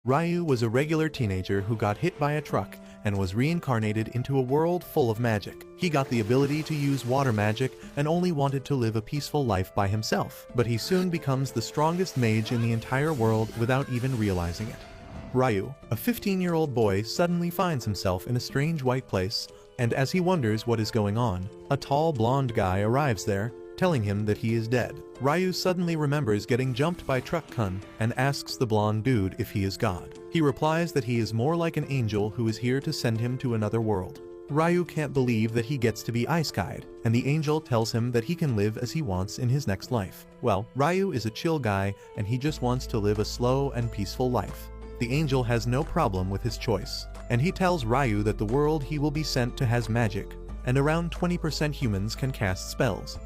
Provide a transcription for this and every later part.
Ryu was a regular teenager who got hit by a truck and was reincarnated into a world full of magic. He got the ability to use water magic and only wanted to live a peaceful life by himself, but he soon becomes the strongest mage in the entire world without even realizing it. Ryu, a 15-year-old boy, suddenly finds himself in a strange white place, and as he wonders what is going on, a tall blonde guy arrives there, telling him that he is dead. Ryu suddenly remembers getting jumped by Truck Kun and asks the blonde dude if he is God. He replies that he is more like an angel who is here to send him to another world. Ryu can't believe that he gets to be Ice Guide, and the angel tells him that he can live as he wants in his next life. Well, Ryu is a chill guy and he just wants to live a slow and peaceful life. The angel has no problem with his choice, and he tells Ryu that the world he will be sent to has magic, and around 20% humans can cast spells.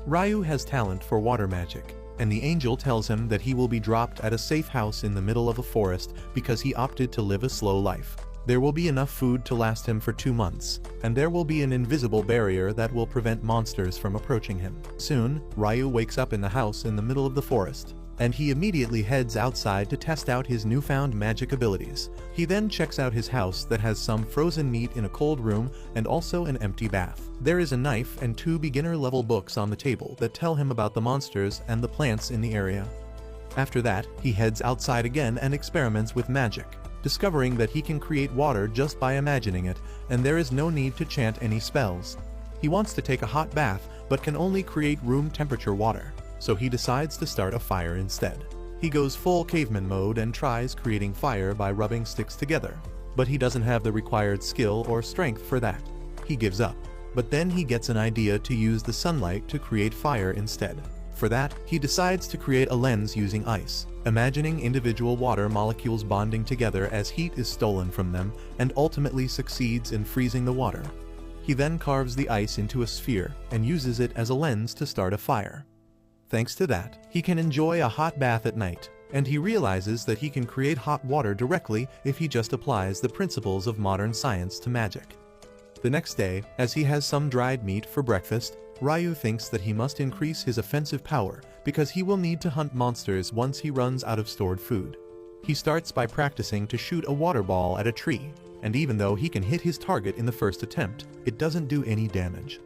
Ryu has talent for water magic, and the angel tells him that he will be dropped at a safe house in the middle of a forest because he opted to live a slow life. There will be enough food to last him for 2 months, and there will be an invisible barrier that will prevent monsters from approaching him. Soon, Ryu wakes up in the house in the middle of the forest, and he immediately heads outside to test out his newfound magic abilities. He then checks out his house that has some frozen meat in a cold room and also an empty bath. There is a knife and 2 beginner-level books on the table that tell him about the monsters and the plants in the area. After that, he heads outside again and experiments with magic, discovering that he can create water just by imagining it, and there is no need to chant any spells. He wants to take a hot bath, but can only create room temperature water, so he decides to start a fire instead. He goes full caveman mode and tries creating fire by rubbing sticks together, but he doesn't have the required skill or strength for that. He gives up, but then he gets an idea to use the sunlight to create fire instead. For that, he decides to create a lens using ice, imagining individual water molecules bonding together as heat is stolen from them, and ultimately succeeds in freezing the water. He then carves the ice into a sphere and uses it as a lens to start a fire. Thanks to that, he can enjoy a hot bath at night, and he realizes that he can create hot water directly if he just applies the principles of modern science to magic. The next day, as he has some dried meat for breakfast, Ryu thinks that he must increase his offensive power because he will need to hunt monsters once he runs out of stored food. He starts by practicing to shoot a water ball at a tree, and even though he can hit his target in the first attempt, it doesn't do any damage.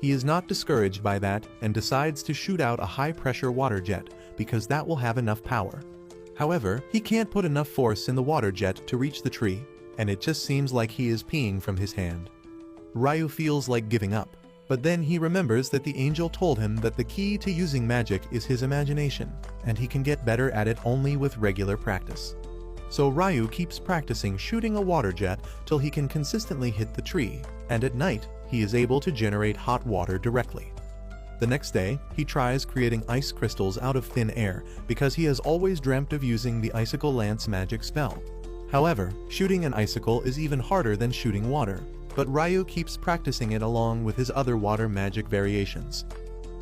He is not discouraged by that and decides to shoot out a high-pressure water jet because that will have enough power. However, he can't put enough force in the water jet to reach the tree, and it just seems like he is peeing from his hand. Ryu feels like giving up, but then he remembers that the angel told him that the key to using magic is his imagination, and he can get better at it only with regular practice. So Ryu keeps practicing shooting a water jet till he can consistently hit the tree, and at night, he is able to generate hot water directly. The next day, he tries creating ice crystals out of thin air because he has always dreamt of using the Icicle Lance magic spell. However, shooting an icicle is even harder than shooting water, but Ryu keeps practicing it along with his other water magic variations.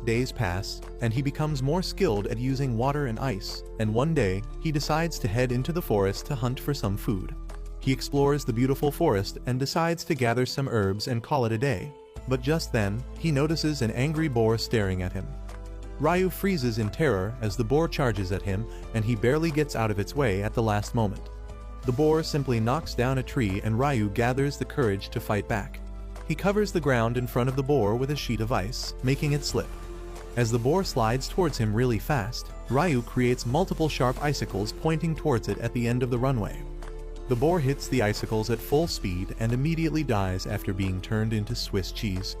Days pass, and he becomes more skilled at using water and ice, and one day, he decides to head into the forest to hunt for some food. He explores the beautiful forest and decides to gather some herbs and call it a day. But just then, he notices an angry boar staring at him. Ryu freezes in terror as the boar charges at him, and he barely gets out of its way at the last moment. The boar simply knocks down a tree and Ryu gathers the courage to fight back. He covers the ground in front of the boar with a sheet of ice, making it slip. As the boar slides towards him really fast, Ryu creates multiple sharp icicles pointing towards it at the end of the runway. The boar hits the icicles at full speed and immediately dies after being turned into Swiss cheese.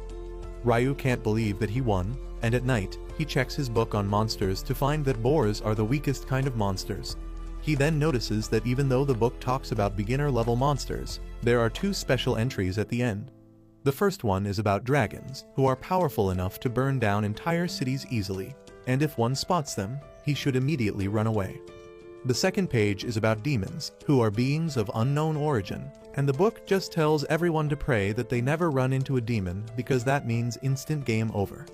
Ryu can't believe that he won, and at night, he checks his book on monsters to find that boars are the weakest kind of monsters. He then notices that even though the book talks about beginner-level monsters, there are 2 special entries at the end. The first one is about dragons, who are powerful enough to burn down entire cities easily, and if one spots them, he should immediately run away. The second page is about demons, who are beings of unknown origin, and the book just tells everyone to pray that they never run into a demon because that means instant game over.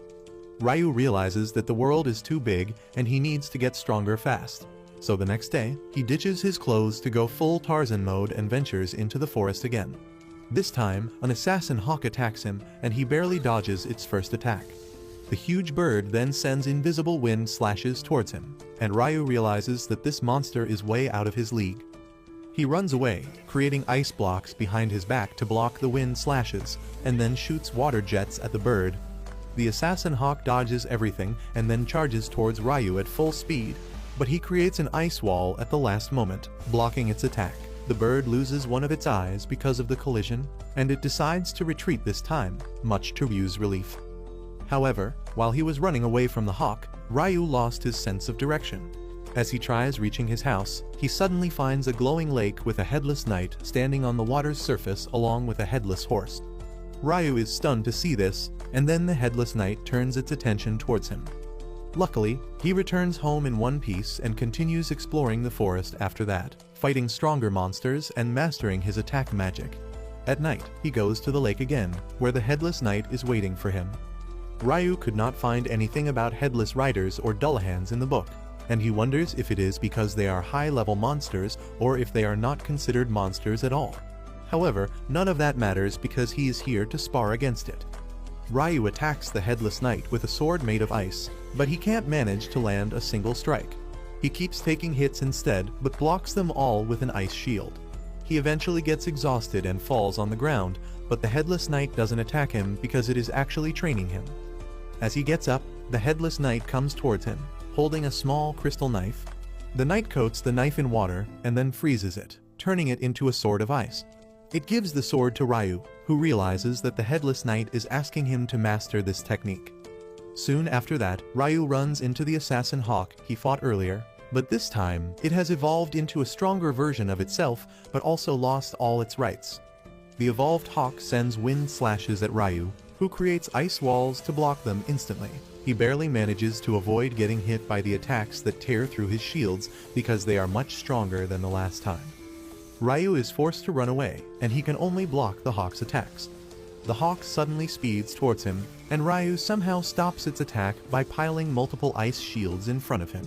Ryu realizes that the world is too big and he needs to get stronger fast. So the next day, he ditches his clothes to go full Tarzan mode and ventures into the forest again. This time, an assassin hawk attacks him and he barely dodges its first attack. The huge bird then sends invisible wind slashes towards him, and Ryu realizes that this monster is way out of his league. He runs away, creating ice blocks behind his back to block the wind slashes, and then shoots water jets at the bird. The assassin hawk dodges everything and then charges towards Ryu at full speed, but he creates an ice wall at the last moment, blocking its attack. The bird loses one of its eyes because of the collision, and it decides to retreat this time, much to Ryu's relief. However, while he was running away from the hawk, Ryu lost his sense of direction. As he tries reaching his house, he suddenly finds a glowing lake with a headless knight standing on the water's surface along with a headless horse. Ryu is stunned to see this, and then the headless knight turns its attention towards him. Luckily, he returns home in one piece and continues exploring the forest after that, fighting stronger monsters and mastering his attack magic. At night, he goes to the lake again, where the headless knight is waiting for him. Ryu could not find anything about headless riders or Dullahans in the book, and he wonders if it is because they are high-level monsters or if they are not considered monsters at all. However, none of that matters because he is here to spar against it. Ryu attacks the headless knight with a sword made of ice, but he can't manage to land a single strike. He keeps taking hits instead, but blocks them all with an ice shield. He eventually gets exhausted and falls on the ground, but the headless knight doesn't attack him because it is actually training him. As he gets up, the headless knight comes towards him, holding a small crystal knife. The knight coats the knife in water and then freezes it, turning it into a sword of ice. It gives the sword to Ryu, who realizes that the headless knight is asking him to master this technique. Soon after that, Ryu runs into the assassin hawk he fought earlier, but this time, it has evolved into a stronger version of itself, but also lost all its rights. The evolved hawk sends wind slashes at Ryu, who creates ice walls to block them instantly. He barely manages to avoid getting hit by the attacks that tear through his shields because they are much stronger than the last time. Ryu is forced to run away, and he can only block the hawk's attacks. The hawk suddenly speeds towards him, and Ryu somehow stops its attack by piling multiple ice shields in front of him.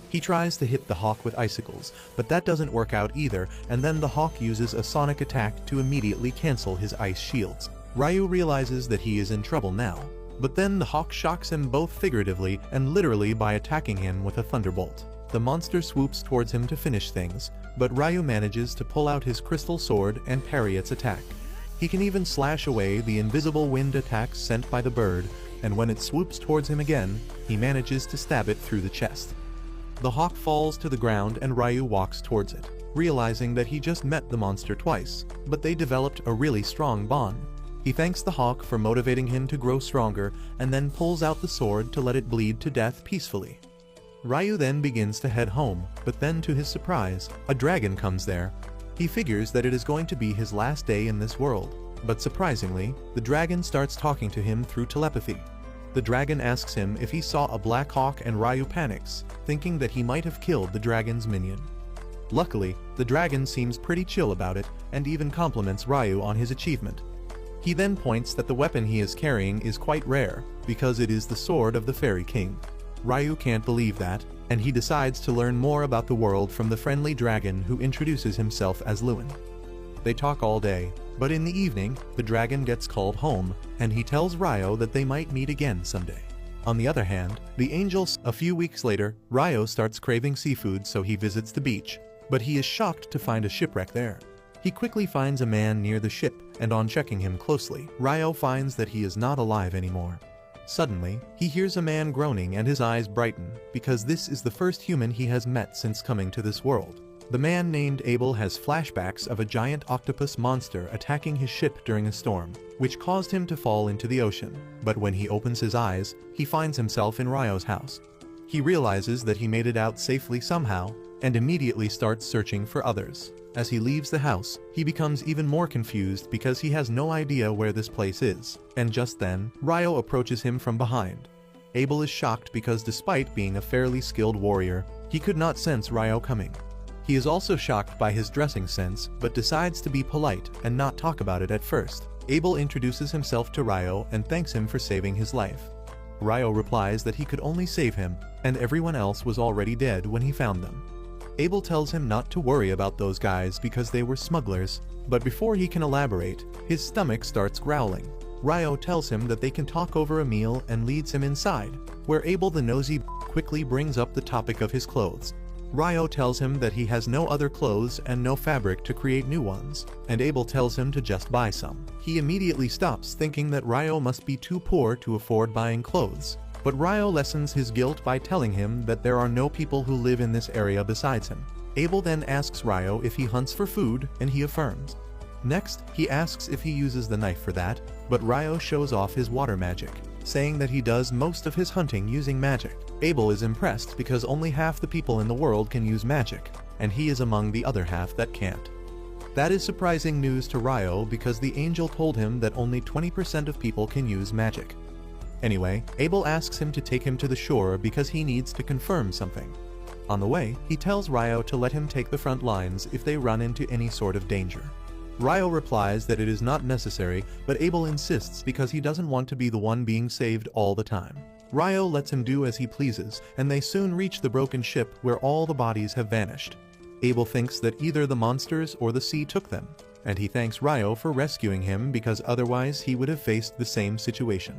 He tries to hit the hawk with icicles, but that doesn't work out either, and then the hawk uses a sonic attack to immediately cancel his ice shields. Ryu realizes that he is in trouble now, but then the hawk shocks him both figuratively and literally by attacking him with a thunderbolt. The monster swoops towards him to finish things, but Ryu manages to pull out his crystal sword and parry its attack. He can even slash away the invisible wind attacks sent by the bird, and when it swoops towards him again, he manages to stab it through the chest. The hawk falls to the ground and Ryu walks towards it, realizing that he just met the monster twice, but they developed a really strong bond. He thanks the hawk for motivating him to grow stronger and then pulls out the sword to let it bleed to death peacefully. Ryu then begins to head home, but then to his surprise, a dragon comes there. He figures that it is going to be his last day in this world, but surprisingly, the dragon starts talking to him through telepathy. The dragon asks him if he saw a black hawk and Ryu panics, thinking that he might have killed the dragon's minion. Luckily, the dragon seems pretty chill about it and even compliments Ryu on his achievement. He then points that the weapon he is carrying is quite rare, because it is the sword of the Fairy King. Ryu can't believe that, and he decides to learn more about the world from the friendly dragon who introduces himself as Lewin. They talk all day, but in the evening, the dragon gets called home, and he tells Ryu that they might meet again someday. On the other hand, the angels. A few weeks later, Ryu starts craving seafood, so he visits the beach, but he is shocked to find a shipwreck there. He quickly finds a man near the ship, and on checking him closely, Ryu finds that he is not alive anymore. Suddenly, he hears a man groaning and his eyes brighten, because this is the first human he has met since coming to this world. The man named Abel has flashbacks of a giant octopus monster attacking his ship during a storm, which caused him to fall into the ocean. But when he opens his eyes, he finds himself in Ryu's house. He realizes that he made it out safely somehow, and immediately starts searching for others. As he leaves the house, he becomes even more confused because he has no idea where this place is, and just then, Ryu approaches him from behind. Abel is shocked because despite being a fairly skilled warrior, he could not sense Ryu coming. He is also shocked by his dressing sense, but decides to be polite and not talk about it at first. Abel introduces himself to Ryu and thanks him for saving his life. Ryu replies that he could only save him, and everyone else was already dead when he found them. Abel tells him not to worry about those guys because they were smugglers, but before he can elaborate, his stomach starts growling. Ryu tells him that they can talk over a meal and leads him inside, where Abel the nosy quickly brings up the topic of his clothes. Ryo tells him that he has no other clothes and no fabric to create new ones, and Abel tells him to just buy some. He immediately stops, thinking that Ryo must be too poor to afford buying clothes. But Ryo lessens his guilt by telling him that there are no people who live in this area besides him. Abel then asks Ryo if he hunts for food, and he affirms. Next, he asks if he uses the knife for that, but Ryo shows off his water magic, saying that he does most of his hunting using magic. Abel is impressed because only half the people in the world can use magic, and he is among the other half that can't. That is surprising news to Ryo because the angel told him that only 20% of people can use magic. Anyway, Abel asks him to take him to the shore because he needs to confirm something. On the way, he tells Ryo to let him take the front lines if they run into any sort of danger. Ryo replies that it is not necessary, but Abel insists because he doesn't want to be the one being saved all the time. Ryo lets him do as he pleases, and they soon reach the broken ship where all the bodies have vanished. Abel thinks that either the monsters or the sea took them, and he thanks Ryo for rescuing him because otherwise he would have faced the same situation.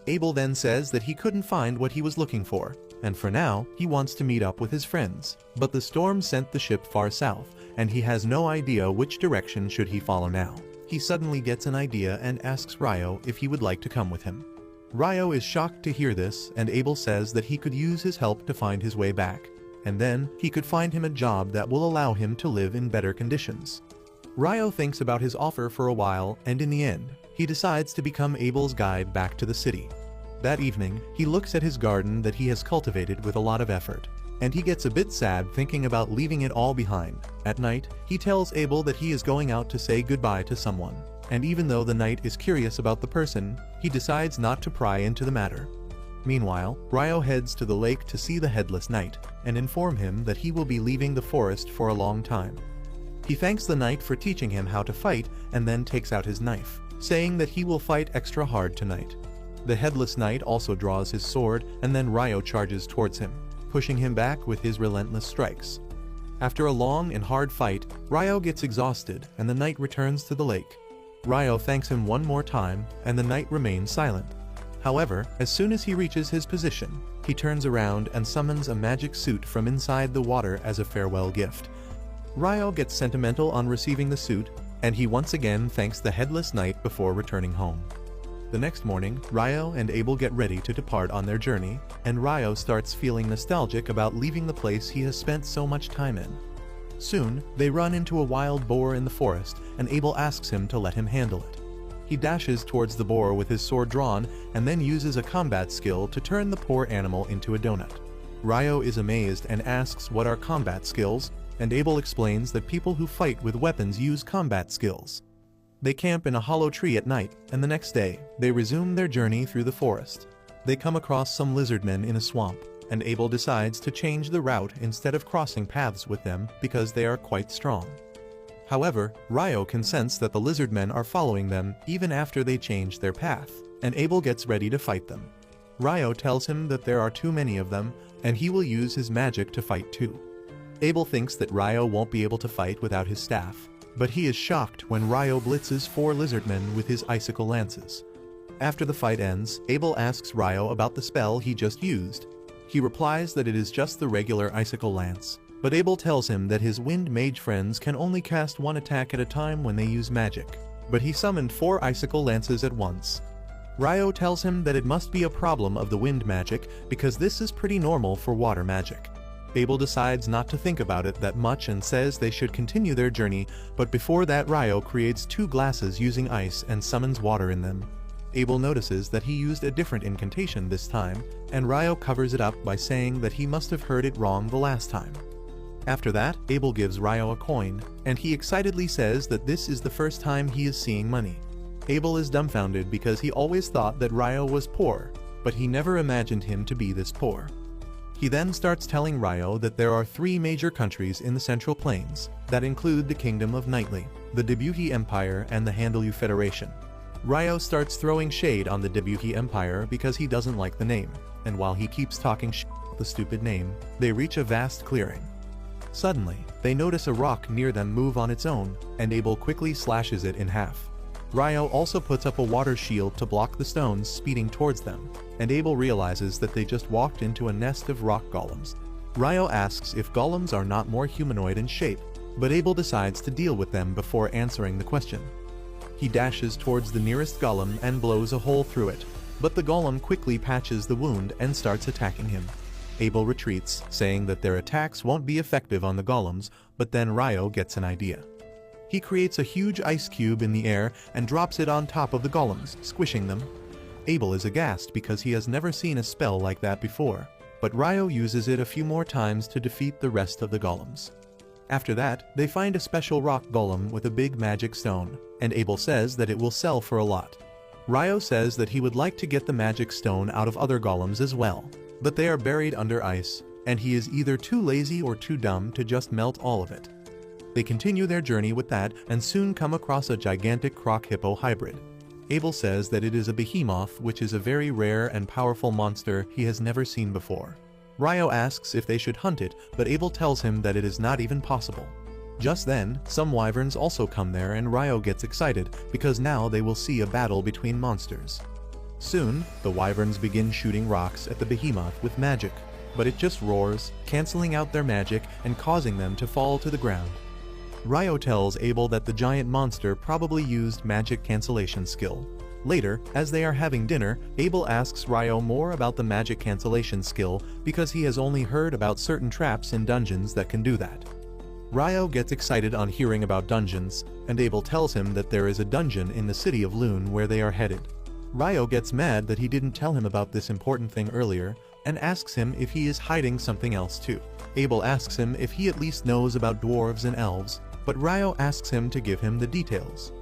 Abel then says that he couldn't find what he was looking for, and for now, he wants to meet up with his friends. But the storm sent the ship far south, and he has no idea which direction should he follow now. He suddenly gets an idea and asks Ryo if he would like to come with him. Ryo is shocked to hear this, and Abel says that he could use his help to find his way back, and then he could find him a job that will allow him to live in better conditions. Ryo thinks about his offer for a while, and in the end, he decides to become Abel's guide back to the city. That evening, he looks at his garden that he has cultivated with a lot of effort, and he gets a bit sad thinking about leaving it all behind. At night, he tells Abel that he is going out to say goodbye to someone, and even though the knight is curious about the person, he decides not to pry into the matter. Meanwhile, Ryo heads to the lake to see the headless knight, and inform him that he will be leaving the forest for a long time. He thanks the knight for teaching him how to fight, and then takes out his knife, saying that he will fight extra hard tonight. The headless knight also draws his sword, and then Ryo charges towards him, pushing him back with his relentless strikes. After a long and hard fight, Ryo gets exhausted, and the knight returns to the lake. Ryo thanks him one more time, and the knight remains silent. However, as soon as he reaches his position, he turns around and summons a magic suit from inside the water as a farewell gift. Ryo gets sentimental on receiving the suit, and he once again thanks the headless knight before returning home. The next morning, Ryo and Abel get ready to depart on their journey, and Ryo starts feeling nostalgic about leaving the place he has spent so much time in. Soon, they run into a wild boar in the forest, and Abel asks him to let him handle it. He dashes towards the boar with his sword drawn, and then uses a combat skill to turn the poor animal into a donut. Ryo is amazed and asks what are combat skills, and Abel explains that people who fight with weapons use combat skills. They camp in a hollow tree at night, and the next day, they resume their journey through the forest. They come across some lizardmen in a swamp, and Abel decides to change the route instead of crossing paths with them because they are quite strong. However, Ryo can sense that the lizardmen are following them even after they change their path, and Abel gets ready to fight them. Ryo tells him that there are too many of them, and he will use his magic to fight too. Abel thinks that Ryo won't be able to fight without his staff, but he is shocked when Ryo blitzes 4 lizardmen with his icicle lances. After the fight ends, Abel asks Ryo about the spell he just used. He replies that it is just the regular icicle lance, but Abel tells him that his wind mage friends can only cast 1 attack at a time when they use magic, but he summoned 4 icicle lances at once. Ryo tells him that it must be a problem of the wind magic because this is pretty normal for water magic. Abel decides not to think about it that much and says they should continue their journey, but before that Ryo creates 2 glasses using ice and summons water in them. Abel notices that he used a different incantation this time, and Ryo covers it up by saying that he must have heard it wrong the last time. After that, Abel gives Ryo a coin, and he excitedly says that this is the first time he is seeing money. Abel is dumbfounded because he always thought that Ryo was poor, but he never imagined him to be this poor. He then starts telling Ryo that there are 3 major countries in the Central Plains that include the Kingdom of Knightly, the Debuti Empire, and the Handelu Federation. Ryo starts throwing shade on the Debuti Empire because he doesn't like the name, and while he keeps talking shit about the stupid name, they reach a vast clearing. Suddenly, they notice a rock near them move on its own, and Abel quickly slashes it in half. Ryo also puts up a water shield to block the stones speeding towards them, and Abel realizes that they just walked into a nest of rock golems. Ryo asks if golems are not more humanoid in shape, but Abel decides to deal with them before answering the question. He dashes towards the nearest golem and blows a hole through it, but the golem quickly patches the wound and starts attacking him. Abel retreats, saying that their attacks won't be effective on the golems, but then Ryo gets an idea. He creates a huge ice cube in the air and drops it on top of the golems, squishing them. Abel is aghast because he has never seen a spell like that before, but Ryo uses it a few more times to defeat the rest of the golems. After that, they find a special rock golem with a big magic stone, and Abel says that it will sell for a lot. Ryo says that he would like to get the magic stone out of other golems as well, but they are buried under ice, and he is either too lazy or too dumb to just melt all of it. They continue their journey with that and soon come across a gigantic croc-hippo hybrid. Abel says that it is a behemoth, which is a very rare and powerful monster he has never seen before. Ryo asks if they should hunt it, but Abel tells him that it is not even possible. Just then, some wyverns also come there and Ryo gets excited because now they will see a battle between monsters. Soon, the wyverns begin shooting rocks at the behemoth with magic, but it just roars, cancelling out their magic and causing them to fall to the ground. Ryo tells Abel that the giant monster probably used magic cancellation skill. Later, as they are having dinner, Abel asks Ryo more about the magic cancellation skill because he has only heard about certain traps in dungeons that can do that. Ryo gets excited on hearing about dungeons, and Abel tells him that there is a dungeon in the city of Lune where they are headed. Ryo gets mad that he didn't tell him about this important thing earlier, and asks him if he is hiding something else too. Abel asks him if he at least knows about dwarves and elves, but Ryo asks him to give him the details.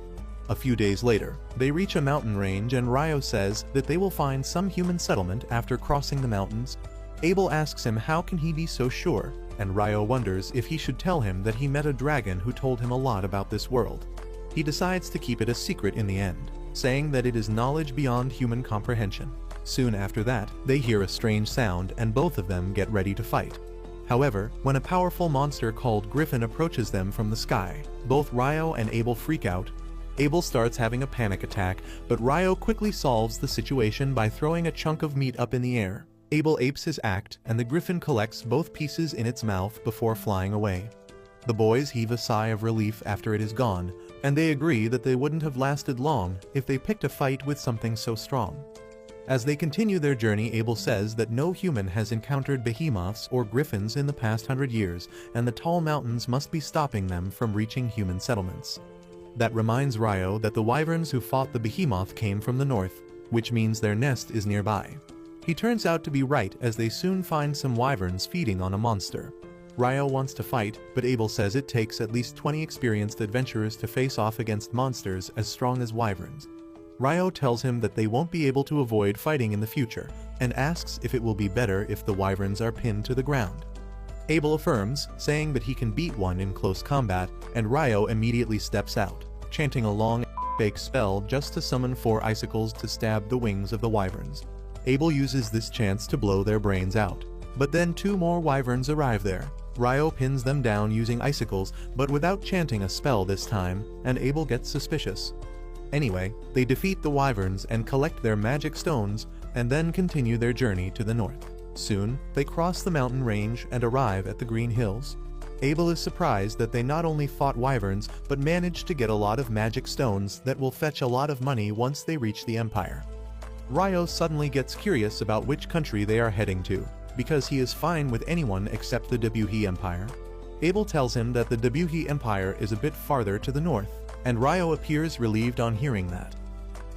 A few days later, they reach a mountain range and Ryo says that they will find some human settlement after crossing the mountains. Abel asks him how can he be so sure, and Ryo wonders if he should tell him that he met a dragon who told him a lot about this world. He decides to keep it a secret in the end, saying that it is knowledge beyond human comprehension. Soon after that, they hear a strange sound and both of them get ready to fight. However, when a powerful monster called Griffin approaches them from the sky, both Ryo and Abel freak out. Abel starts having a panic attack, but Ryo quickly solves the situation by throwing a chunk of meat up in the air. Abel apes his act, and the griffin collects both pieces in its mouth before flying away. The boys heave a sigh of relief after it is gone, and they agree that they wouldn't have lasted long if they picked a fight with something so strong. As they continue their journey, Abel says that no human has encountered behemoths or griffins in the past 100 years, and the tall mountains must be stopping them from reaching human settlements. That reminds Ryo that the wyverns who fought the behemoth came from the north, which means their nest is nearby. He turns out to be right as they soon find some wyverns feeding on a monster. Ryo wants to fight, but Abel says it takes at least 20 experienced adventurers to face off against monsters as strong as wyverns. Ryo tells him that they won't be able to avoid fighting in the future, and asks if it will be better if the wyverns are pinned to the ground. Abel affirms, saying that he can beat one in close combat, and Ryo immediately steps out, chanting a long fake spell just to summon 4 icicles to stab the wings of the wyverns. Abel uses this chance to blow their brains out, but then 2 more wyverns arrive there. Ryo pins them down using icicles, but without chanting a spell this time, and Abel gets suspicious. Anyway, they defeat the wyverns and collect their magic stones, and then continue their journey to the north. Soon, they cross the mountain range and arrive at the Green Hills. Abel is surprised that they not only fought wyverns, but managed to get a lot of magic stones that will fetch a lot of money once they reach the Empire. Ryo suddenly gets curious about which country they are heading to, because he is fine with anyone except the Debuhi Empire. Abel tells him that the Debuhi Empire is a bit farther to the north, and Ryo appears relieved on hearing that.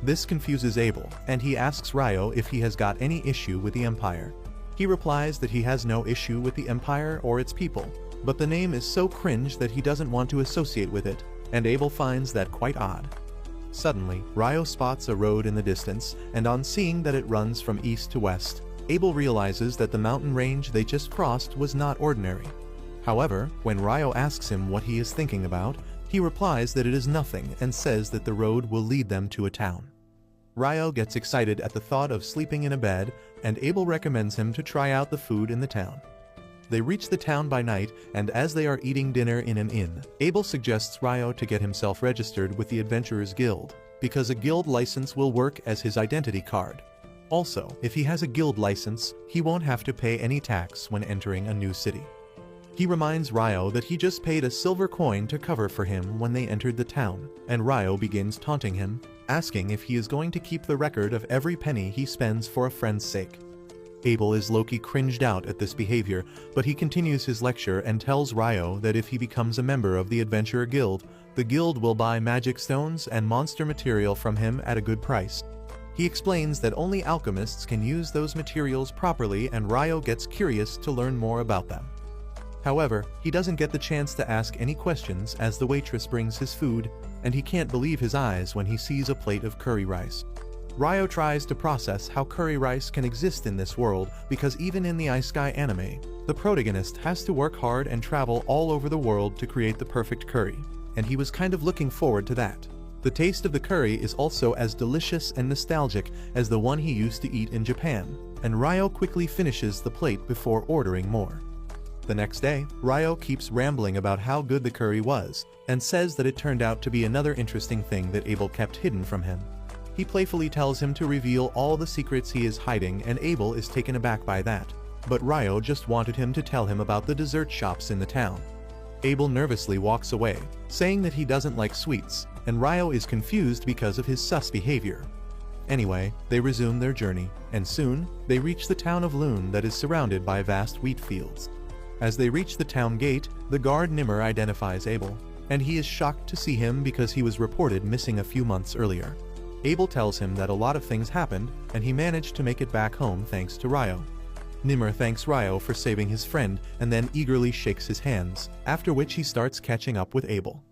This confuses Abel, and he asks Ryo if he has got any issue with the Empire. He replies that he has no issue with the Empire or its people, but the name is so cringe that he doesn't want to associate with it, and Abel finds that quite odd. Suddenly, Ryo spots a road in the distance, and on seeing that it runs from east to west, Abel realizes that the mountain range they just crossed was not ordinary. However, when Ryo asks him what he is thinking about, he replies that it is nothing and says that the road will lead them to a town. Ryo gets excited at the thought of sleeping in a bed, and Abel recommends him to try out the food in the town. They reach the town by night, and as they are eating dinner in an inn, Abel suggests Ryo to get himself registered with the Adventurers Guild, because a guild license will work as his identity card. Also, if he has a guild license, he won't have to pay any tax when entering a new city. He reminds Ryo that he just paid a silver coin to cover for him when they entered the town, and Ryo begins taunting him, asking if he is going to keep the record of every penny he spends for a friend's sake. Abel is low-key cringed out at this behavior, but he continues his lecture and tells Ryo that if he becomes a member of the Adventurer Guild, the guild will buy magic stones and monster material from him at a good price. He explains that only alchemists can use those materials properly, and Ryo gets curious to learn more about them. However, he doesn't get the chance to ask any questions as the waitress brings his food, and he can't believe his eyes when he sees a plate of curry rice. Ryo tries to process how curry rice can exist in this world because even in the Isekai anime, the protagonist has to work hard and travel all over the world to create the perfect curry, and he was kind of looking forward to that. The taste of the curry is also as delicious and nostalgic as the one he used to eat in Japan, and Ryo quickly finishes the plate before ordering more. The next day, Ryo keeps rambling about how good the curry was, and says that it turned out to be another interesting thing that Abel kept hidden from him. He playfully tells him to reveal all the secrets he is hiding, and Abel is taken aback by that, but Ryo just wanted him to tell him about the dessert shops in the town. Abel nervously walks away, saying that he doesn't like sweets, and Ryo is confused because of his sus behavior. Anyway, they resume their journey, and soon, they reach the town of Loon that is surrounded by vast wheat fields. As they reach the town gate, the guard Nimmer identifies Abel, and he is shocked to see him because he was reported missing a few months earlier. Abel tells him that a lot of things happened, and he managed to make it back home thanks to Ryo. Nimmer thanks Ryo for saving his friend and then eagerly shakes his hands, after which he starts catching up with Abel.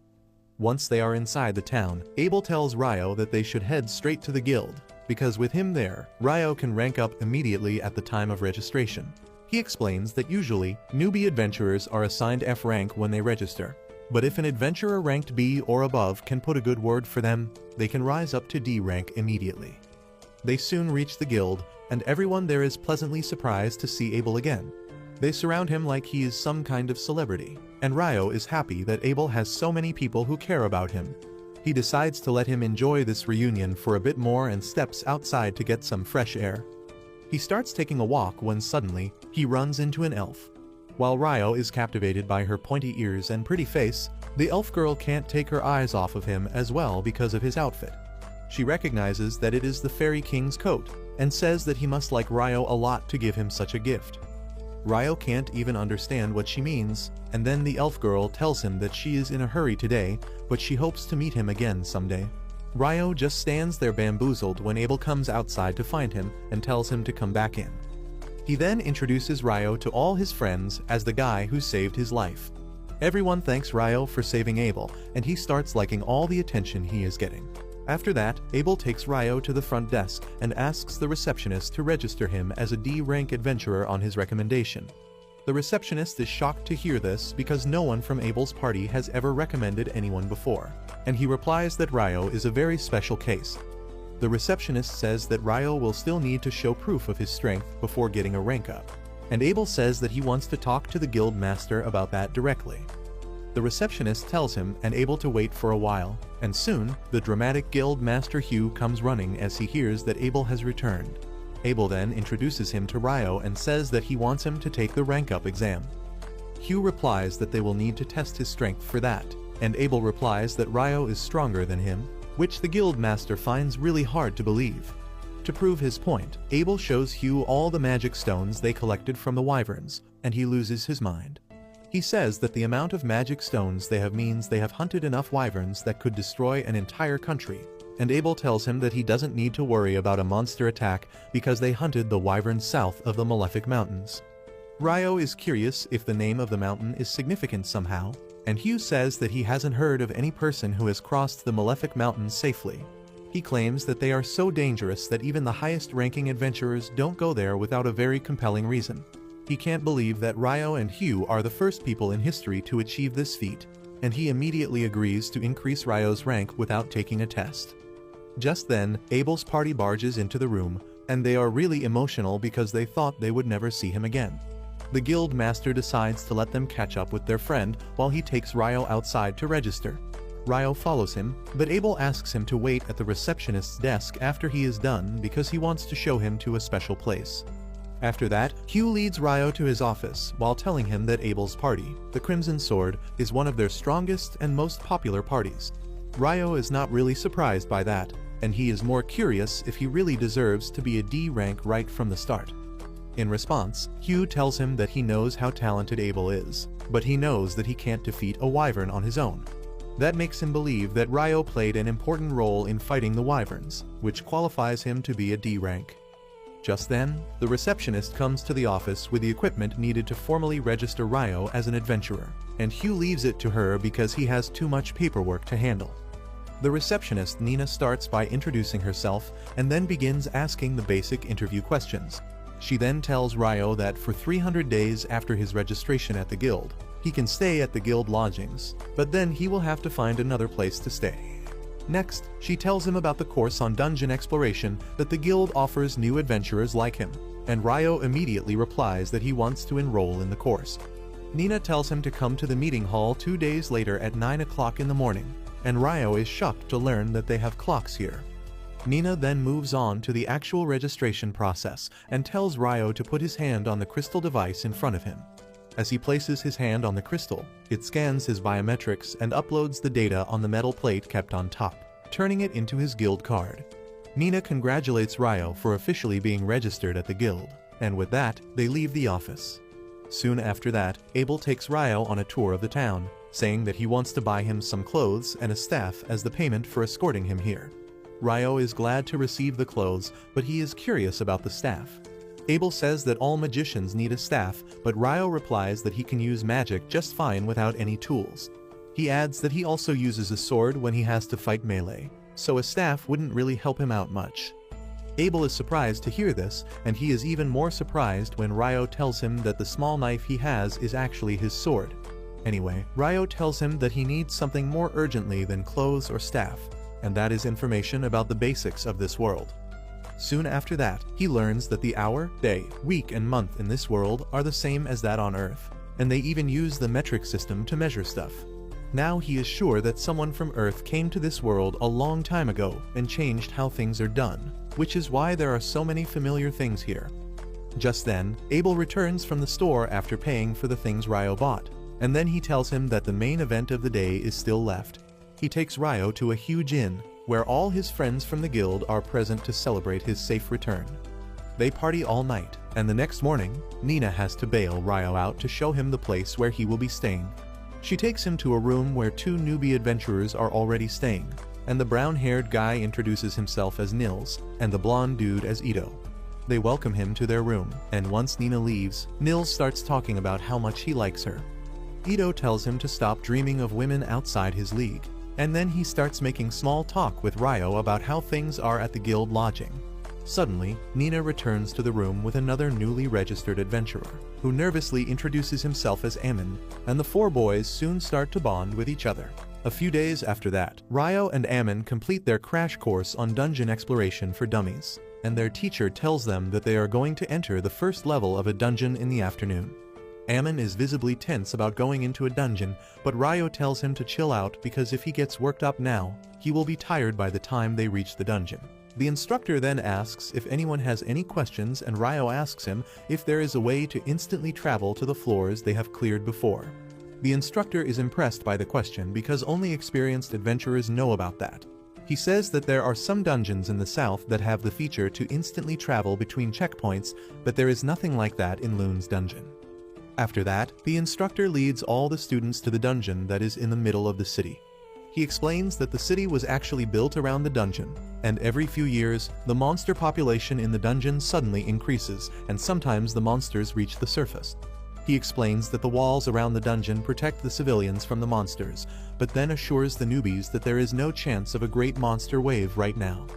Once they are inside the town, Abel tells Ryo that they should head straight to the guild, because with him there, Ryo can rank up immediately at the time of registration. He explains that usually, newbie adventurers are assigned F rank when they register, but if an adventurer ranked B or above can put a good word for them, they can rise up to D rank immediately. They soon reach the guild, and everyone there is pleasantly surprised to see Abel again. They surround him like he is some kind of celebrity, and Ryo is happy that Abel has so many people who care about him. He decides to let him enjoy this reunion for a bit more and steps outside to get some fresh air. He starts taking a walk when suddenly, he runs into an elf. While Ryo is captivated by her pointy ears and pretty face, the elf girl can't take her eyes off of him as well because of his outfit. She recognizes that it is the Fairy King's coat, and says that he must like Ryo a lot to give him such a gift. Ryo can't even understand what she means, and then the elf girl tells him that she is in a hurry today, but she hopes to meet him again someday. Ryo just stands there bamboozled when Abel comes outside to find him and tells him to come back in. He then introduces Ryo to all his friends as the guy who saved his life. Everyone thanks Ryo for saving Abel, and he starts liking all the attention he is getting. After that, Abel takes Ryo to the front desk and asks the receptionist to register him as a D-rank adventurer on his recommendation. The receptionist is shocked to hear this because no one from Abel's party has ever recommended anyone before, and he replies that Ryo is a very special case. The receptionist says that Ryo will still need to show proof of his strength before getting a rank up, and Abel says that he wants to talk to the guild master about that directly. The receptionist tells him and Abel to wait for a while, and soon, the dramatic guild master Hugh comes running as he hears that Abel has returned. Abel then introduces him to Ryo and says that he wants him to take the rank-up exam. Hugh replies that they will need to test his strength for that, and Abel replies that Ryo is stronger than him, which the guild master finds really hard to believe. To prove his point, Abel shows Hugh all the magic stones they collected from the wyverns, and he loses his mind. He says that the amount of magic stones they have means they have hunted enough wyverns that could destroy an entire country, and Abel tells him that he doesn't need to worry about a monster attack because they hunted the wyverns south of the Malefic Mountains. Ryo is curious if the name of the mountain is significant somehow, and Hugh says that he hasn't heard of any person who has crossed the Malefic Mountains safely. He claims that they are so dangerous that even the highest-ranking adventurers don't go there without a very compelling reason. He can't believe that Ryo and Hugh are the first people in history to achieve this feat, and he immediately agrees to increase Ryo's rank without taking a test. Just then, Abel's party barges into the room, and they are really emotional because they thought they would never see him again. The guild master decides to let them catch up with their friend while he takes Ryo outside to register. Ryo follows him, but Abel asks him to wait at the receptionist's desk after he is done because he wants to show him to a special place. After that, Hugh leads Ryo to his office while telling him that Abel's party, the Crimson Sword, is one of their strongest and most popular parties. Ryo is not really surprised by that, and he is more curious if he really deserves to be a D rank right from the start. In response, Hugh tells him that he knows how talented Abel is, but he knows that he can't defeat a wyvern on his own. That makes him believe that Ryo played an important role in fighting the wyverns, which qualifies him to be a D rank. Just then, the receptionist comes to the office with the equipment needed to formally register Ryo as an adventurer, and Hugh leaves it to her because he has too much paperwork to handle. The receptionist Nina starts by introducing herself and then begins asking the basic interview questions. She then tells Ryo that for 300 days after his registration at the guild, he can stay at the guild lodgings, but then he will have to find another place to stay. Next, she tells him about the course on dungeon exploration that the guild offers new adventurers like him, and Ryo immediately replies that he wants to enroll in the course. Nina tells him to come to the meeting hall 2 days later at 9 o'clock in the morning, and Ryo is shocked to learn that they have clocks here. Nina then moves on to the actual registration process and tells Ryo to put his hand on the crystal device in front of him. As he places his hand on the crystal, it scans his biometrics and uploads the data on the metal plate kept on top, turning it into his guild card. Nina congratulates Ryo for officially being registered at the guild, and with that, they leave the office. Soon after that, Abel takes Ryo on a tour of the town, saying that he wants to buy him some clothes and a staff as the payment for escorting him here. Ryo is glad to receive the clothes, but he is curious about the staff. Abel says that all magicians need a staff, but Ryo replies that he can use magic just fine without any tools. He adds that he also uses a sword when he has to fight melee, so a staff wouldn't really help him out much. Abel is surprised to hear this, and he is even more surprised when Ryo tells him that the small knife he has is actually his sword. Anyway, Ryo tells him that he needs something more urgently than clothes or staff, and that is information about the basics of this world. Soon after that, he learns that the hour, day, week, and month in this world are the same as that on Earth, and they even use the metric system to measure stuff. Now he is sure that someone from Earth came to this world a long time ago and changed how things are done, which is why there are so many familiar things here. Just then, Abel returns from the store after paying for the things Ryo bought, and then he tells him that the main event of the day is still left. He takes Ryo to a huge inn, where all his friends from the guild are present to celebrate his safe return. They party all night, and the next morning, Nina has to bail Ryo out to show him the place where he will be staying. She takes him to a room where 2 newbie adventurers are already staying, and the brown-haired guy introduces himself as Nils, and the blonde dude as Ito. They welcome him to their room, and once Nina leaves, Nils starts talking about how much he likes her. Ito tells him to stop dreaming of women outside his league, and then he starts making small talk with Ryo about how things are at the guild lodging. Suddenly, Nina returns to the room with another newly registered adventurer, who nervously introduces himself as Ammon, and the 4 boys soon start to bond with each other. A few days after that, Ryo and Ammon complete their crash course on dungeon exploration for dummies, and their teacher tells them that they are going to enter the first level of a dungeon in the afternoon. Ammon is visibly tense about going into a dungeon, but Ryo tells him to chill out because if he gets worked up now, he will be tired by the time they reach the dungeon. The instructor then asks if anyone has any questions, and Ryo asks him if there is a way to instantly travel to the floors they have cleared before. The instructor is impressed by the question because only experienced adventurers know about that. He says that there are some dungeons in the south that have the feature to instantly travel between checkpoints, but there is nothing like that in Loon's dungeon. After that, the instructor leads all the students to the dungeon that is in the middle of the city. He explains that the city was actually built around the dungeon, and every few years, the monster population in the dungeon suddenly increases, and sometimes the monsters reach the surface. He explains that the walls around the dungeon protect the civilians from the monsters, but then assures the newbies that there is no chance of a great monster wave right now.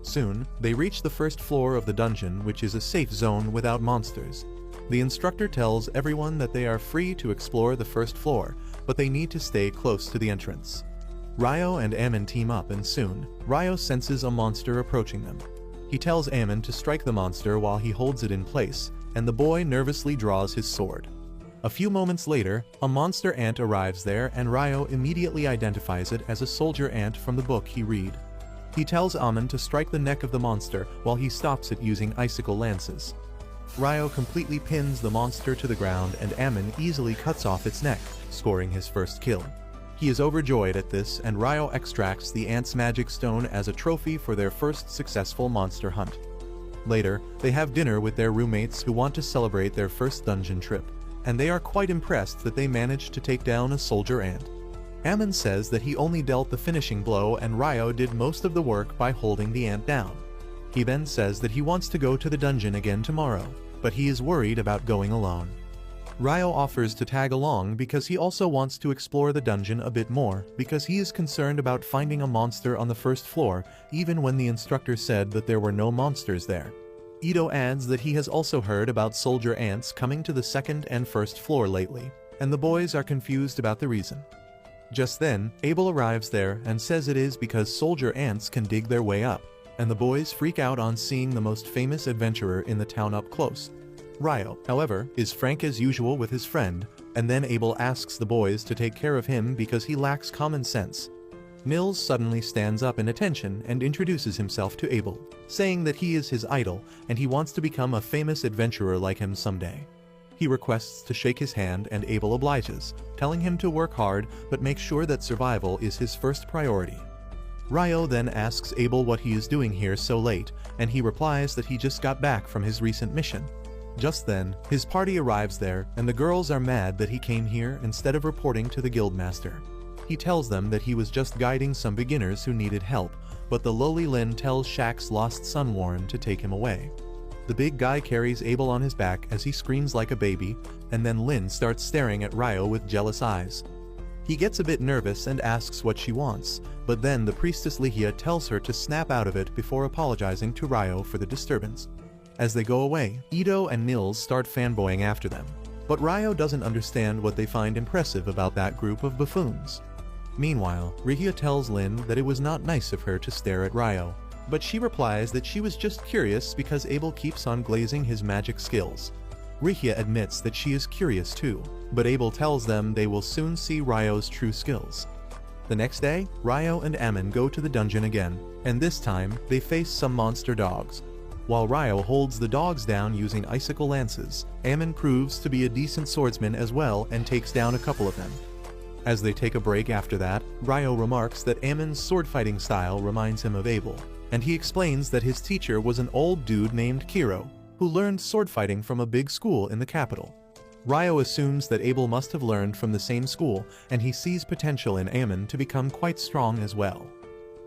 Soon, they reach the first floor of the dungeon, which is a safe zone without monsters. The instructor tells everyone that they are free to explore the first floor, but they need to stay close to the entrance. Ryo and Ammon team up, and soon, Ryo senses a monster approaching them. He tells Ammon to strike the monster while he holds it in place, and the boy nervously draws his sword. A few moments later, a monster ant arrives there and Ryo immediately identifies it as a soldier ant from the book he read. He tells Ammon to strike the neck of the monster while he stops it using icicle lances. Ryo completely pins the monster to the ground and Ammon easily cuts off its neck, scoring his first kill. He is overjoyed at this and Ryo extracts the ant's magic stone as a trophy for their first successful monster hunt. Later, they have dinner with their roommates who want to celebrate their first dungeon trip, and they are quite impressed that they managed to take down a soldier ant. Ammon says that he only dealt the finishing blow and Ryo did most of the work by holding the ant down. He then says that he wants to go to the dungeon again tomorrow, but he is worried about going alone. Ryo offers to tag along because he also wants to explore the dungeon a bit more because he is concerned about finding a monster on the first floor even when the instructor said that there were no monsters there. Ito adds that he has also heard about soldier ants coming to the second and first floor lately, and the boys are confused about the reason. Just then, Abel arrives there and says it is because soldier ants can dig their way up, and the boys freak out on seeing the most famous adventurer in the town up close. Ryo, however, is frank as usual with his friend, and then Abel asks the boys to take care of him because he lacks common sense. Nils suddenly stands up in attention and introduces himself to Abel, saying that he is his idol and he wants to become a famous adventurer like him someday. He requests to shake his hand and Abel obliges, telling him to work hard but make sure that survival is his first priority. Ryo then asks Abel what he is doing here so late, and he replies that he just got back from his recent mission. Just then, his party arrives there and the girls are mad that he came here instead of reporting to the guildmaster. He tells them that he was just guiding some beginners who needed help, but the lowly Lin tells Shaq's lost son Warren to take him away. The big guy carries Abel on his back as he screams like a baby, and then Lin starts staring at Ryo with jealous eyes. He gets a bit nervous and asks what she wants, but then the priestess Lihia tells her to snap out of it before apologizing to Ryo for the disturbance. As they go away, Ito and Nils start fanboying after them, but Ryo doesn't understand what they find impressive about that group of buffoons. Meanwhile, Lihia tells Lin that it was not nice of her to stare at Ryo, but she replies that she was just curious because Abel keeps on glazing his magic skills. Lihia admits that she is curious too, but Abel tells them they will soon see Ryo's true skills. The next day, Ryo and Ammon go to the dungeon again, and this time, they face some monster dogs. While Ryo holds the dogs down using icicle lances, Ammon proves to be a decent swordsman as well and takes down a couple of them. As they take a break after that, Ryo remarks that Ammon's sword-fighting style reminds him of Abel, and he explains that his teacher was an old dude named Kiro, who learned sword-fighting from a big school in the capital. Ryo assumes that Abel must have learned from the same school, and he sees potential in Ammon to become quite strong as well.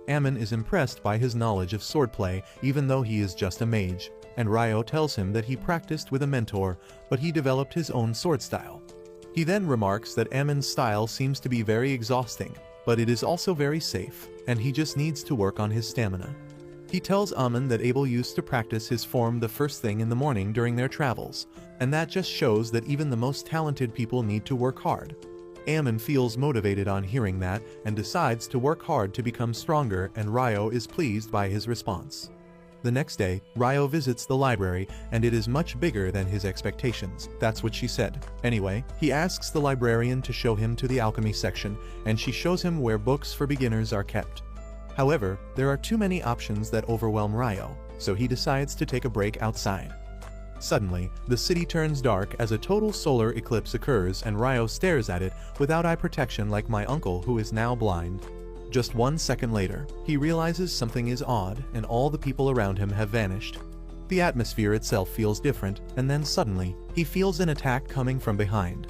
Ammon is impressed by his knowledge of swordplay even though he is just a mage, and Ryo tells him that he practiced with a mentor, but he developed his own sword style. He then remarks that Ammon's style seems to be very exhausting, but it is also very safe, and he just needs to work on his stamina. He tells Ammon that Abel used to practice his form the first thing in the morning during their travels, and that just shows that even the most talented people need to work hard. Ammon feels motivated on hearing that and decides to work hard to become stronger, and Ryo is pleased by his response. The next day, Ryo visits the library and it is much bigger than his expectations. That's what she said. Anyway, he asks the librarian to show him to the alchemy section, and she shows him where books for beginners are kept. However, there are too many options that overwhelm Ryo, so he decides to take a break outside. Suddenly, the city turns dark as a total solar eclipse occurs and Ryo stares at it without eye protection like my uncle who is now blind. Just 1 second later, he realizes something is odd and all the people around him have vanished. The atmosphere itself feels different, and then suddenly, he feels an attack coming from behind.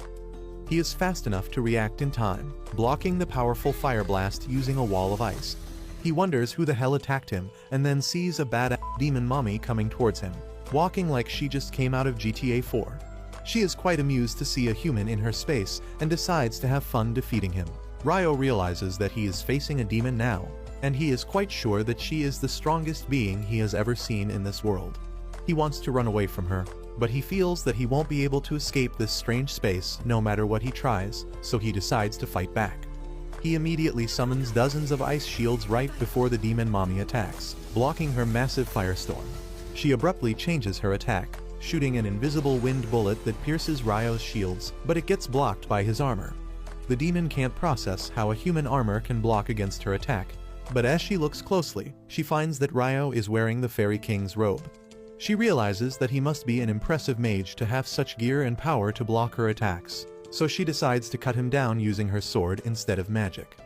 He is fast enough to react in time, blocking the powerful fire blast using a wall of ice. He wonders who the hell attacked him, and then sees a badass demon mommy coming towards him, walking like she just came out of GTA 4. She is quite amused to see a human in her space and decides to have fun defeating him. Ryo realizes that he is facing a demon now, and he is quite sure that she is the strongest being he has ever seen in this world. He wants to run away from her, but he feels that he won't be able to escape this strange space no matter what he tries, so he decides to fight back. He immediately summons dozens of ice shields right before the demon mommy attacks, blocking her massive firestorm. She abruptly changes her attack, shooting an invisible wind bullet that pierces Ryo's shields, but it gets blocked by his armor. The demon can't process how a human armor can block against her attack, but as she looks closely, she finds that Ryo is wearing the Fairy King's robe. She realizes that he must be an impressive mage to have such gear and power to block her attacks, so she decides to cut him down using her sword instead of magic.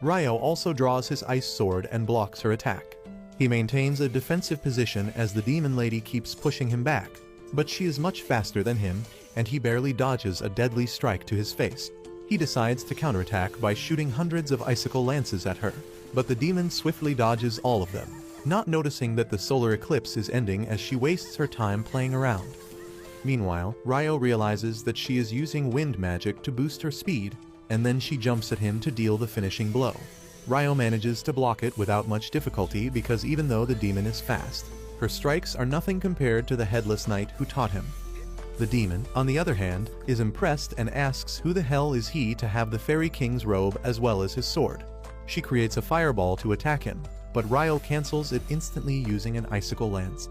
Ryo also draws his ice sword and blocks her attack. He maintains a defensive position as the demon lady keeps pushing him back, but she is much faster than him, and he barely dodges a deadly strike to his face. He decides to counterattack by shooting hundreds of icicle lances at her, but the demon swiftly dodges all of them, not noticing that the solar eclipse is ending as she wastes her time playing around. Meanwhile, Ryo realizes that she is using wind magic to boost her speed, and then she jumps at him to deal the finishing blow. Ryo manages to block it without much difficulty because even though the demon is fast, her strikes are nothing compared to the headless knight who taught him. The demon, on the other hand, is impressed and asks who the hell is he to have the Fairy King's robe as well as his sword. She creates a fireball to attack him, but Ryo cancels it instantly using an icicle lance.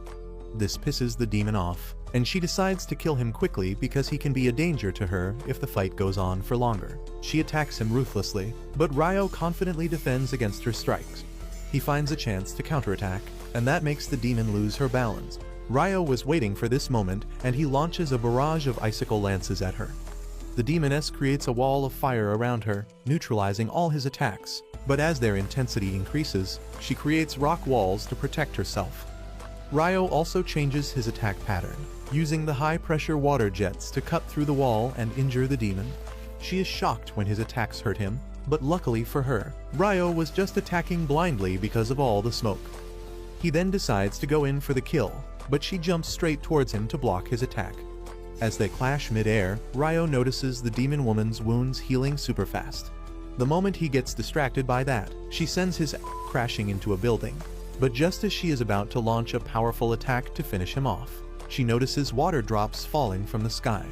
This pisses the demon off, and she decides to kill him quickly because he can be a danger to her if the fight goes on for longer. She attacks him ruthlessly, but Ryo confidently defends against her strikes. He finds a chance to counterattack, and that makes the demon lose her balance. Ryo was waiting for this moment, and he launches a barrage of icicle lances at her. The demoness creates a wall of fire around her, neutralizing all his attacks, but as their intensity increases, she creates rock walls to protect herself. Ryo also changes his attack pattern, using the high-pressure water jets to cut through the wall and injure the demon. She is shocked when his attacks hurt him, but luckily for her, Ryo was just attacking blindly because of all the smoke. He then decides to go in for the kill, but she jumps straight towards him to block his attack. As they clash mid-air, Ryo notices the demon woman's wounds healing super fast. The moment he gets distracted by that, she sends his crashing into a building. But just as she is about to launch a powerful attack to finish him off, she notices water drops falling from the sky.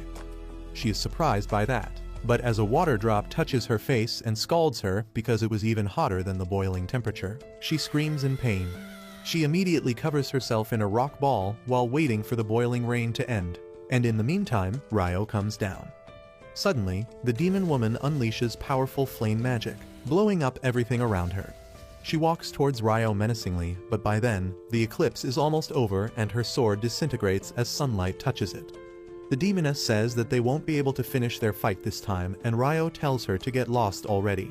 She is surprised by that, but as a water drop touches her face and scalds her because it was even hotter than the boiling temperature, she screams in pain. She immediately covers herself in a rock ball while waiting for the boiling rain to end, and in the meantime, Ryo comes down. Suddenly, the demon woman unleashes powerful flame magic, blowing up everything around her. She walks towards Ryo menacingly, but by then, the eclipse is almost over and her sword disintegrates as sunlight touches it. The demoness says that they won't be able to finish their fight this time, and Ryo tells her to get lost already.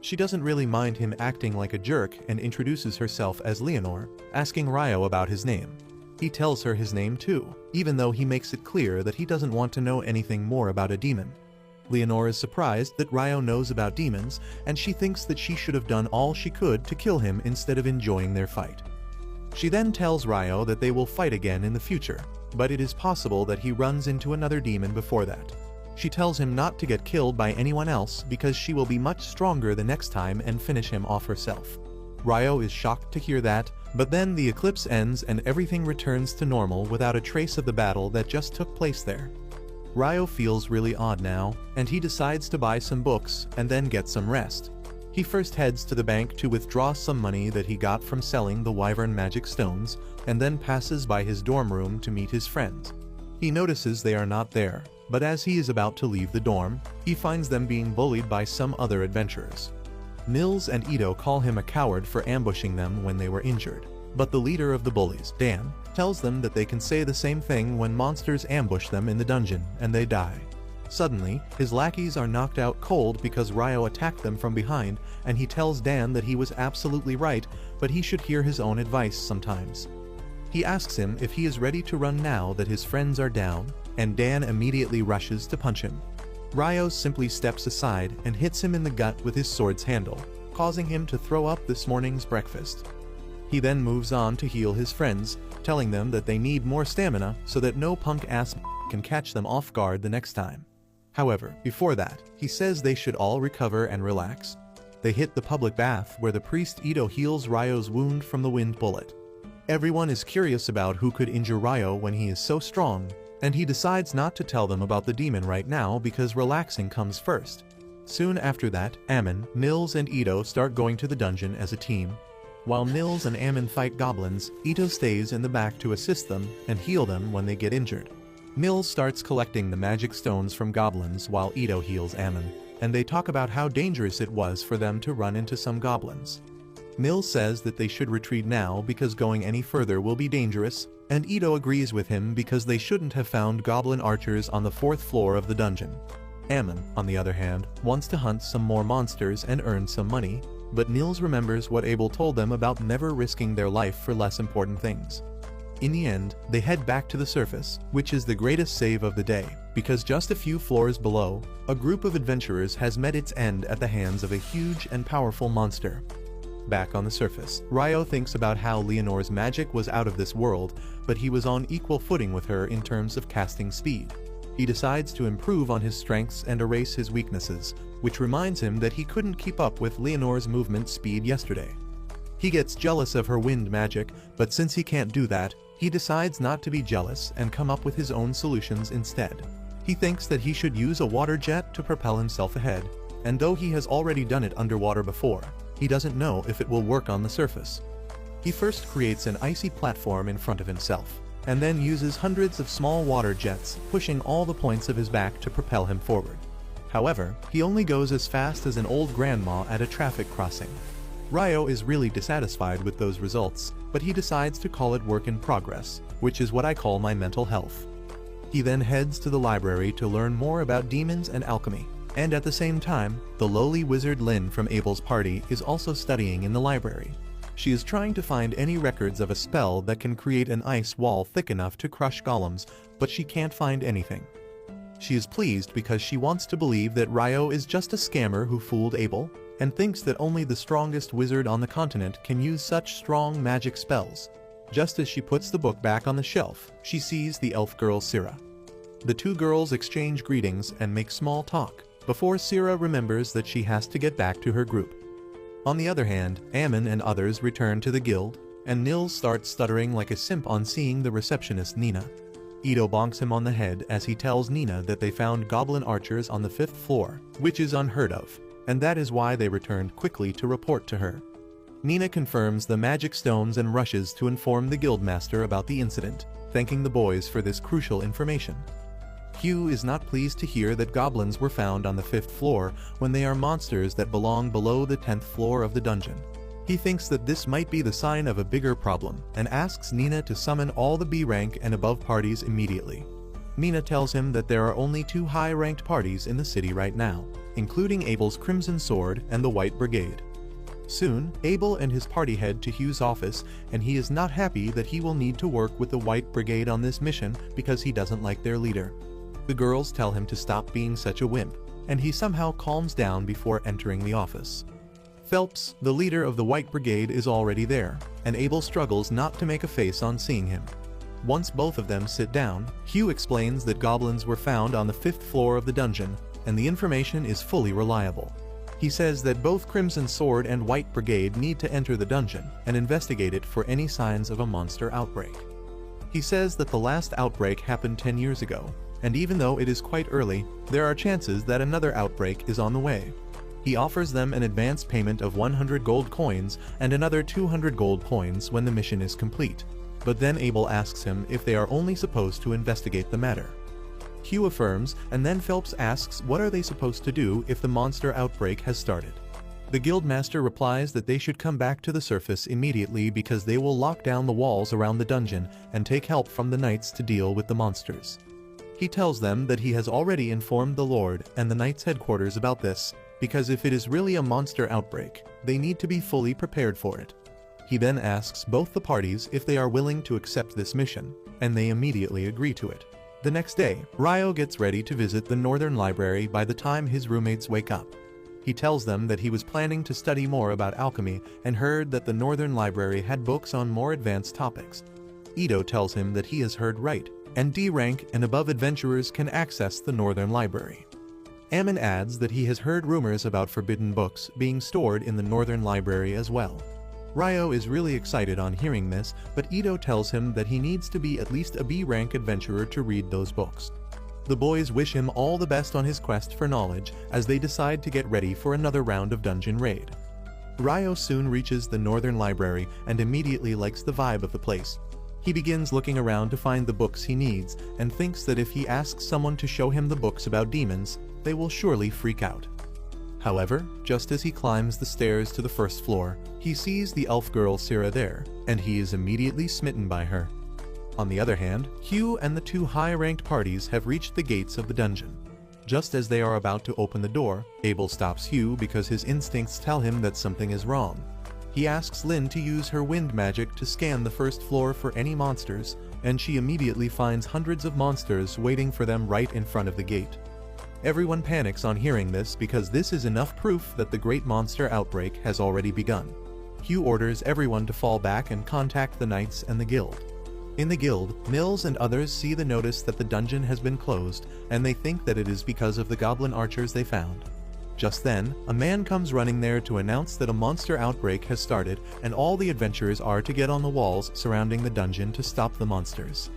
She doesn't really mind him acting like a jerk and introduces herself as Leonor, asking Ryo about his name. He tells her his name too, even though he makes it clear that he doesn't want to know anything more about a demon. Leonor is surprised that Ryo knows about demons, and she thinks that she should have done all she could to kill him instead of enjoying their fight. She then tells Ryo that they will fight again in the future, but it is possible that he runs into another demon before that. She tells him not to get killed by anyone else because she will be much stronger the next time and finish him off herself. Ryo is shocked to hear that, but then the eclipse ends and everything returns to normal without a trace of the battle that just took place there. Ryo feels really odd now, and he decides to buy some books and then get some rest. He first heads to the bank to withdraw some money that he got from selling the wyvern magic stones, and then passes by his dorm room to meet his friends. He notices they are not there, but as he is about to leave the dorm, he finds them being bullied by some other adventurers. Nils and Ito call him a coward for ambushing them when they were injured, but the leader of the bullies, Dan, tells them that they can say the same thing when monsters ambush them in the dungeon and they die. Suddenly, his lackeys are knocked out cold because Ryo attacked them from behind, and he tells Dan that he was absolutely right, but he should hear his own advice sometimes. He asks him if he is ready to run now that his friends are down, and Dan immediately rushes to punch him. Ryo simply steps aside and hits him in the gut with his sword's handle, causing him to throw up this morning's breakfast. He then moves on to heal his friends, telling them that they need more stamina so that no punk-ass can catch them off guard the next time. However, before that, he says they should all recover and relax. They hit the public bath where the priest Ito heals Ryo's wound from the wind bullet. Everyone is curious about who could injure Ryo when he is so strong, and he decides not to tell them about the demon right now because relaxing comes first. Soon after that, Ammon, Nils and Ito start going to the dungeon as a team. While Nils and Ammon fight goblins, Ito stays in the back to assist them and heal them when they get injured. Nils starts collecting the magic stones from goblins while Ito heals Ammon, and they talk about how dangerous it was for them to run into some goblins. Nils says that they should retreat now because going any further will be dangerous, and Ito agrees with him because they shouldn't have found goblin archers on the 4th floor of the dungeon. Ammon, on the other hand, wants to hunt some more monsters and earn some money, but Nils remembers what Abel told them about never risking their life for less important things. In the end, they head back to the surface, which is the greatest save of the day, because just a few floors below, a group of adventurers has met its end at the hands of a huge and powerful monster. Back on the surface, Ryo thinks about how Leonore's magic was out of this world, but he was on equal footing with her in terms of casting speed. He decides to improve on his strengths and erase his weaknesses, which reminds him that he couldn't keep up with Leonore's movement speed yesterday. He gets jealous of her wind magic, but since he can't do that, he decides not to be jealous and come up with his own solutions instead. He thinks that he should use a water jet to propel himself ahead, and though he has already done it underwater before, he doesn't know if it will work on the surface. He first creates an icy platform in front of himself, and then uses hundreds of small water jets, pushing all the points of his back to propel him forward. However, he only goes as fast as an old grandma at a traffic crossing. Ryo is really dissatisfied with those results, but he decides to call it work in progress, which is what I call my mental health. He then heads to the library to learn more about demons and alchemy, and at the same time, the lowly wizard Lynn from Abel's party is also studying in the library. She is trying to find any records of a spell that can create an ice wall thick enough to crush golems, but she can't find anything. She is pleased because she wants to believe that Ryo is just a scammer who fooled Abel, and thinks that only the strongest wizard on the continent can use such strong magic spells. Just as she puts the book back on the shelf, she sees the elf girl Syrah. The two girls exchange greetings and make small talk, before Syrah remembers that she has to get back to her group. On the other hand, Ammon and others return to the guild, and Nils starts stuttering like a simp on seeing the receptionist Nina. Ito bonks him on the head as he tells Nina that they found goblin archers on the 5th floor, which is unheard of, and that is why they returned quickly to report to her. Nina confirms the magic stones and rushes to inform the guildmaster about the incident, thanking the boys for this crucial information. Hugh is not pleased to hear that goblins were found on the 5th floor when they are monsters that belong below the 10th floor of the dungeon. He thinks that this might be the sign of a bigger problem, and asks Nina to summon all the B rank and above parties immediately. Nina tells him that there are only 2 high-ranked parties in the city right now, including Abel's Crimson Sword and the White Brigade. Soon, Abel and his party head to Hugh's office, and he is not happy that he will need to work with the White Brigade on this mission because he doesn't like their leader. The girls tell him to stop being such a wimp, and he somehow calms down before entering the office. Phelps, the leader of the White Brigade, is already there, and Abel struggles not to make a face on seeing him. Once both of them sit down, Hugh explains that goblins were found on the 5th floor of the dungeon, and the information is fully reliable. He says that both Crimson Sword and White Brigade need to enter the dungeon and investigate it for any signs of a monster outbreak. He says that the last outbreak happened 10 years ago, and even though it is quite early, there are chances that another outbreak is on the way. He offers them an advance payment of 100 gold coins and another 200 gold coins when the mission is complete, but then Abel asks him if they are only supposed to investigate the matter. Hugh affirms, and then Phelps asks what are they supposed to do if the monster outbreak has started. The guildmaster replies that they should come back to the surface immediately because they will lock down the walls around the dungeon and take help from the knights to deal with the monsters. He tells them that he has already informed the Lord and the Knights' headquarters about this, because if it is really a monster outbreak, they need to be fully prepared for it. He then asks both the parties if they are willing to accept this mission, and they immediately agree to it. The next day, Ryo gets ready to visit the Northern Library by the time his roommates wake up. He tells them that he was planning to study more about alchemy and heard that the Northern Library had books on more advanced topics. Ito tells him that he has heard right, and D rank and above adventurers can access the Northern Library. Ammon adds that he has heard rumors about forbidden books being stored in the Northern Library as well. Ryo is really excited on hearing this, but Ito tells him that he needs to be at least a B rank adventurer to read those books. The boys wish him all the best on his quest for knowledge as they decide to get ready for another round of dungeon raid. Ryo soon reaches the Northern Library and immediately likes the vibe of the place. He begins looking around to find the books he needs and thinks that if he asks someone to show him the books about demons, they will surely freak out. However, just as he climbs the stairs to the first floor, he sees the elf girl Sira there, and he is immediately smitten by her. On the other hand, Hugh and the two high-ranked parties have reached the gates of the dungeon. Just as they are about to open the door, Abel stops Hugh because his instincts tell him that something is wrong. He asks Lynn to use her wind magic to scan the first floor for any monsters, and she immediately finds hundreds of monsters waiting for them right in front of the gate. Everyone panics on hearing this because this is enough proof that the great monster outbreak has already begun. Hugh orders everyone to fall back and contact the knights and the guild. In the guild, Mills and others see the notice that the dungeon has been closed, and they think that it is because of the goblin archers they found. Just then, a man comes running there to announce that a monster outbreak has started and all the adventurers are to get on the walls surrounding the dungeon to stop the monsters.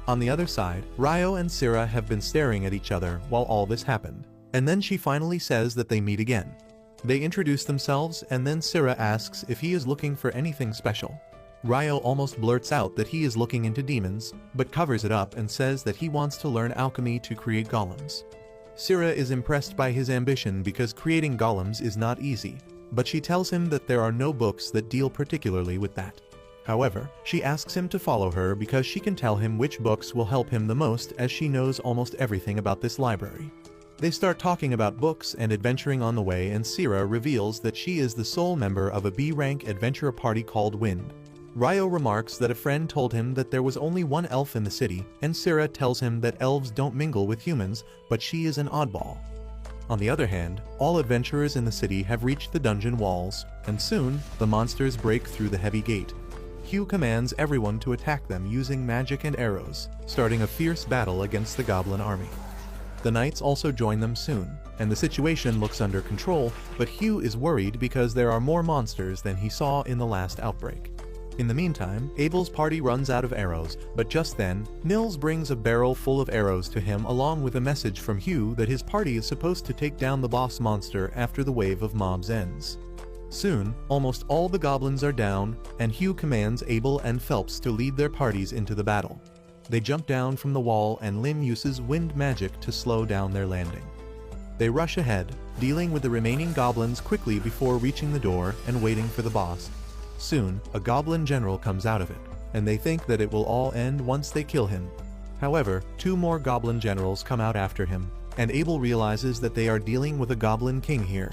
On the other side, Ryo and Sira have been staring at each other while all this happened, and then she finally says that they meet again. They introduce themselves and then Sira asks if he is looking for anything special. Ryo almost blurts out that he is looking into demons, but covers it up and says that he wants to learn alchemy to create golems. Sira is impressed by his ambition because creating golems is not easy, but she tells him that there are no books that deal particularly with that. However, she asks him to follow her because she can tell him which books will help him the most as she knows almost everything about this library. They start talking about books and adventuring on the way, and Sira reveals that she is the sole member of a B-rank adventurer party called Wind. Ryo remarks that a friend told him that there was only one elf in the city, and Sira tells him that elves don't mingle with humans, but she is an oddball. On the other hand, all adventurers in the city have reached the dungeon walls, and soon, the monsters break through the heavy gate. Hugh commands everyone to attack them using magic and arrows, starting a fierce battle against the goblin army. The knights also join them soon, and the situation looks under control, but Hugh is worried because there are more monsters than he saw in the last outbreak. In the meantime, Abel's party runs out of arrows, but just then, Mills brings a barrel full of arrows to him along with a message from Hugh that his party is supposed to take down the boss monster after the wave of mobs ends. Soon, almost all the goblins are down, and Hugh commands Abel and Phelps to lead their parties into the battle. They jump down from the wall and Lim uses wind magic to slow down their landing. They rush ahead, dealing with the remaining goblins quickly before reaching the door and waiting for the boss. Soon, a goblin general comes out of it, and they think that it will all end once they kill him. However, two more goblin generals come out after him, and Abel realizes that they are dealing with a goblin king here.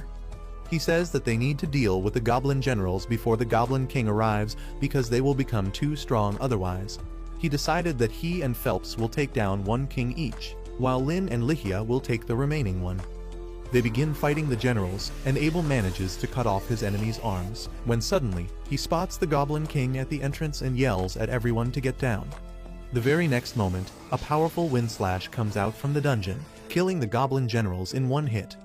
He says that they need to deal with the goblin generals before the goblin king arrives because they will become too strong otherwise. He decided that he and Phelps will take down one king each, while Lynn and Lichia will take the remaining one. They begin fighting the generals, and Abel manages to cut off his enemy's arms, when suddenly, he spots the Goblin King at the entrance and yells at everyone to get down. The very next moment, a powerful wind slash comes out from the dungeon, killing the Goblin generals in one hit.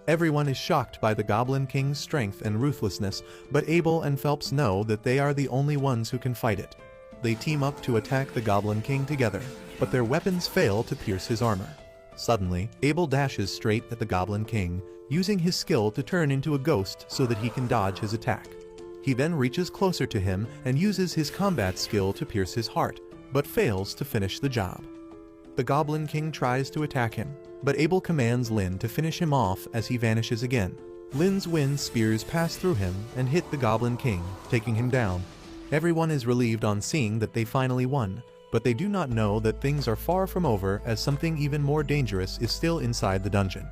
Everyone is shocked by the Goblin King's strength and ruthlessness, but Abel and Phelps know that they are the only ones who can fight it. They team up to attack the Goblin King together, but their weapons fail to pierce his armor. Suddenly, Abel dashes straight at the Goblin King, using his skill to turn into a ghost so that he can dodge his attack. He then reaches closer to him and uses his combat skill to pierce his heart, but fails to finish the job. The Goblin King tries to attack him, but Abel commands Lynn to finish him off as he vanishes again. Lynn's wind spears pass through him and hit the Goblin King, taking him down. Everyone is relieved on seeing that they finally won, but they do not know that things are far from over as something even more dangerous is still inside the dungeon.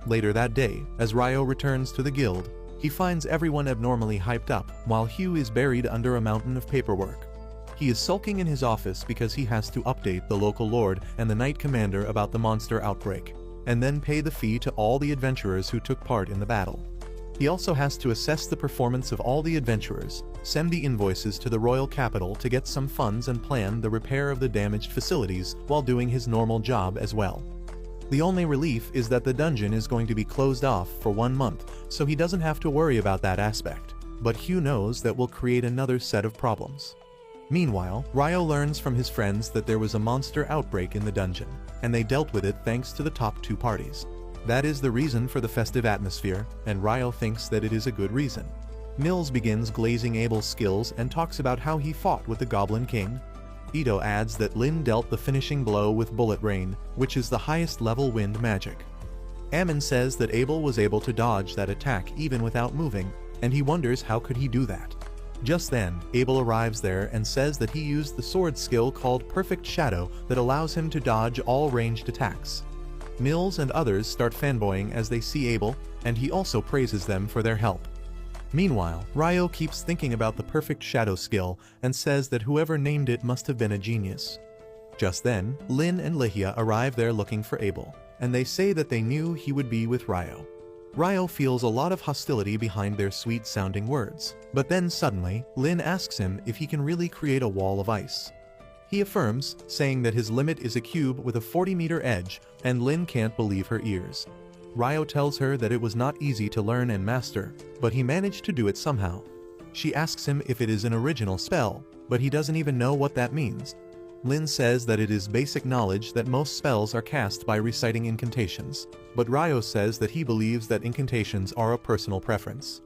Later that day, as Ryo returns to the guild, he finds everyone abnormally hyped up while Hugh is buried under a mountain of paperwork. He is sulking in his office because he has to update the local lord and the knight commander about the monster outbreak, and then pay the fee to all the adventurers who took part in the battle. He also has to assess the performance of all the adventurers, send the invoices to the royal capital to get some funds and plan the repair of the damaged facilities while doing his normal job as well. The only relief is that the dungeon is going to be closed off for 1 month, so he doesn't have to worry about that aspect, but Hugh knows that will create another set of problems. Meanwhile, Ryo learns from his friends that there was a monster outbreak in the dungeon, and they dealt with it thanks to the top two parties. That is the reason for the festive atmosphere, and Ryo thinks that it is a good reason. Mills begins glazing Abel's skills and talks about how he fought with the Goblin King. Ito adds that Lin dealt the finishing blow with Bullet Rain, which is the highest level wind magic. Ammon says that Abel was able to dodge that attack even without moving, and he wonders how could he do that. Just then, Abel arrives there and says that he used the sword skill called Perfect Shadow that allows him to dodge all ranged attacks. Mills and others start fanboying as they see Abel, and he also praises them for their help. Meanwhile, Ryo keeps thinking about the Perfect Shadow skill and says that whoever named it must have been a genius. Just then, Lin and Lihia arrive there looking for Abel, and they say that they knew he would be with Ryo. Ryo feels a lot of hostility behind their sweet-sounding words, but then suddenly, Lin asks him if he can really create a wall of ice. He affirms, saying that his limit is a cube with a 40-meter edge, and Lin can't believe her ears. Ryo tells her that it was not easy to learn and master, but he managed to do it somehow. She asks him if it is an original spell, but he doesn't even know what that means. Lin says that it is basic knowledge that most spells are cast by reciting incantations, but Ryo says that he believes that incantations are a personal preference.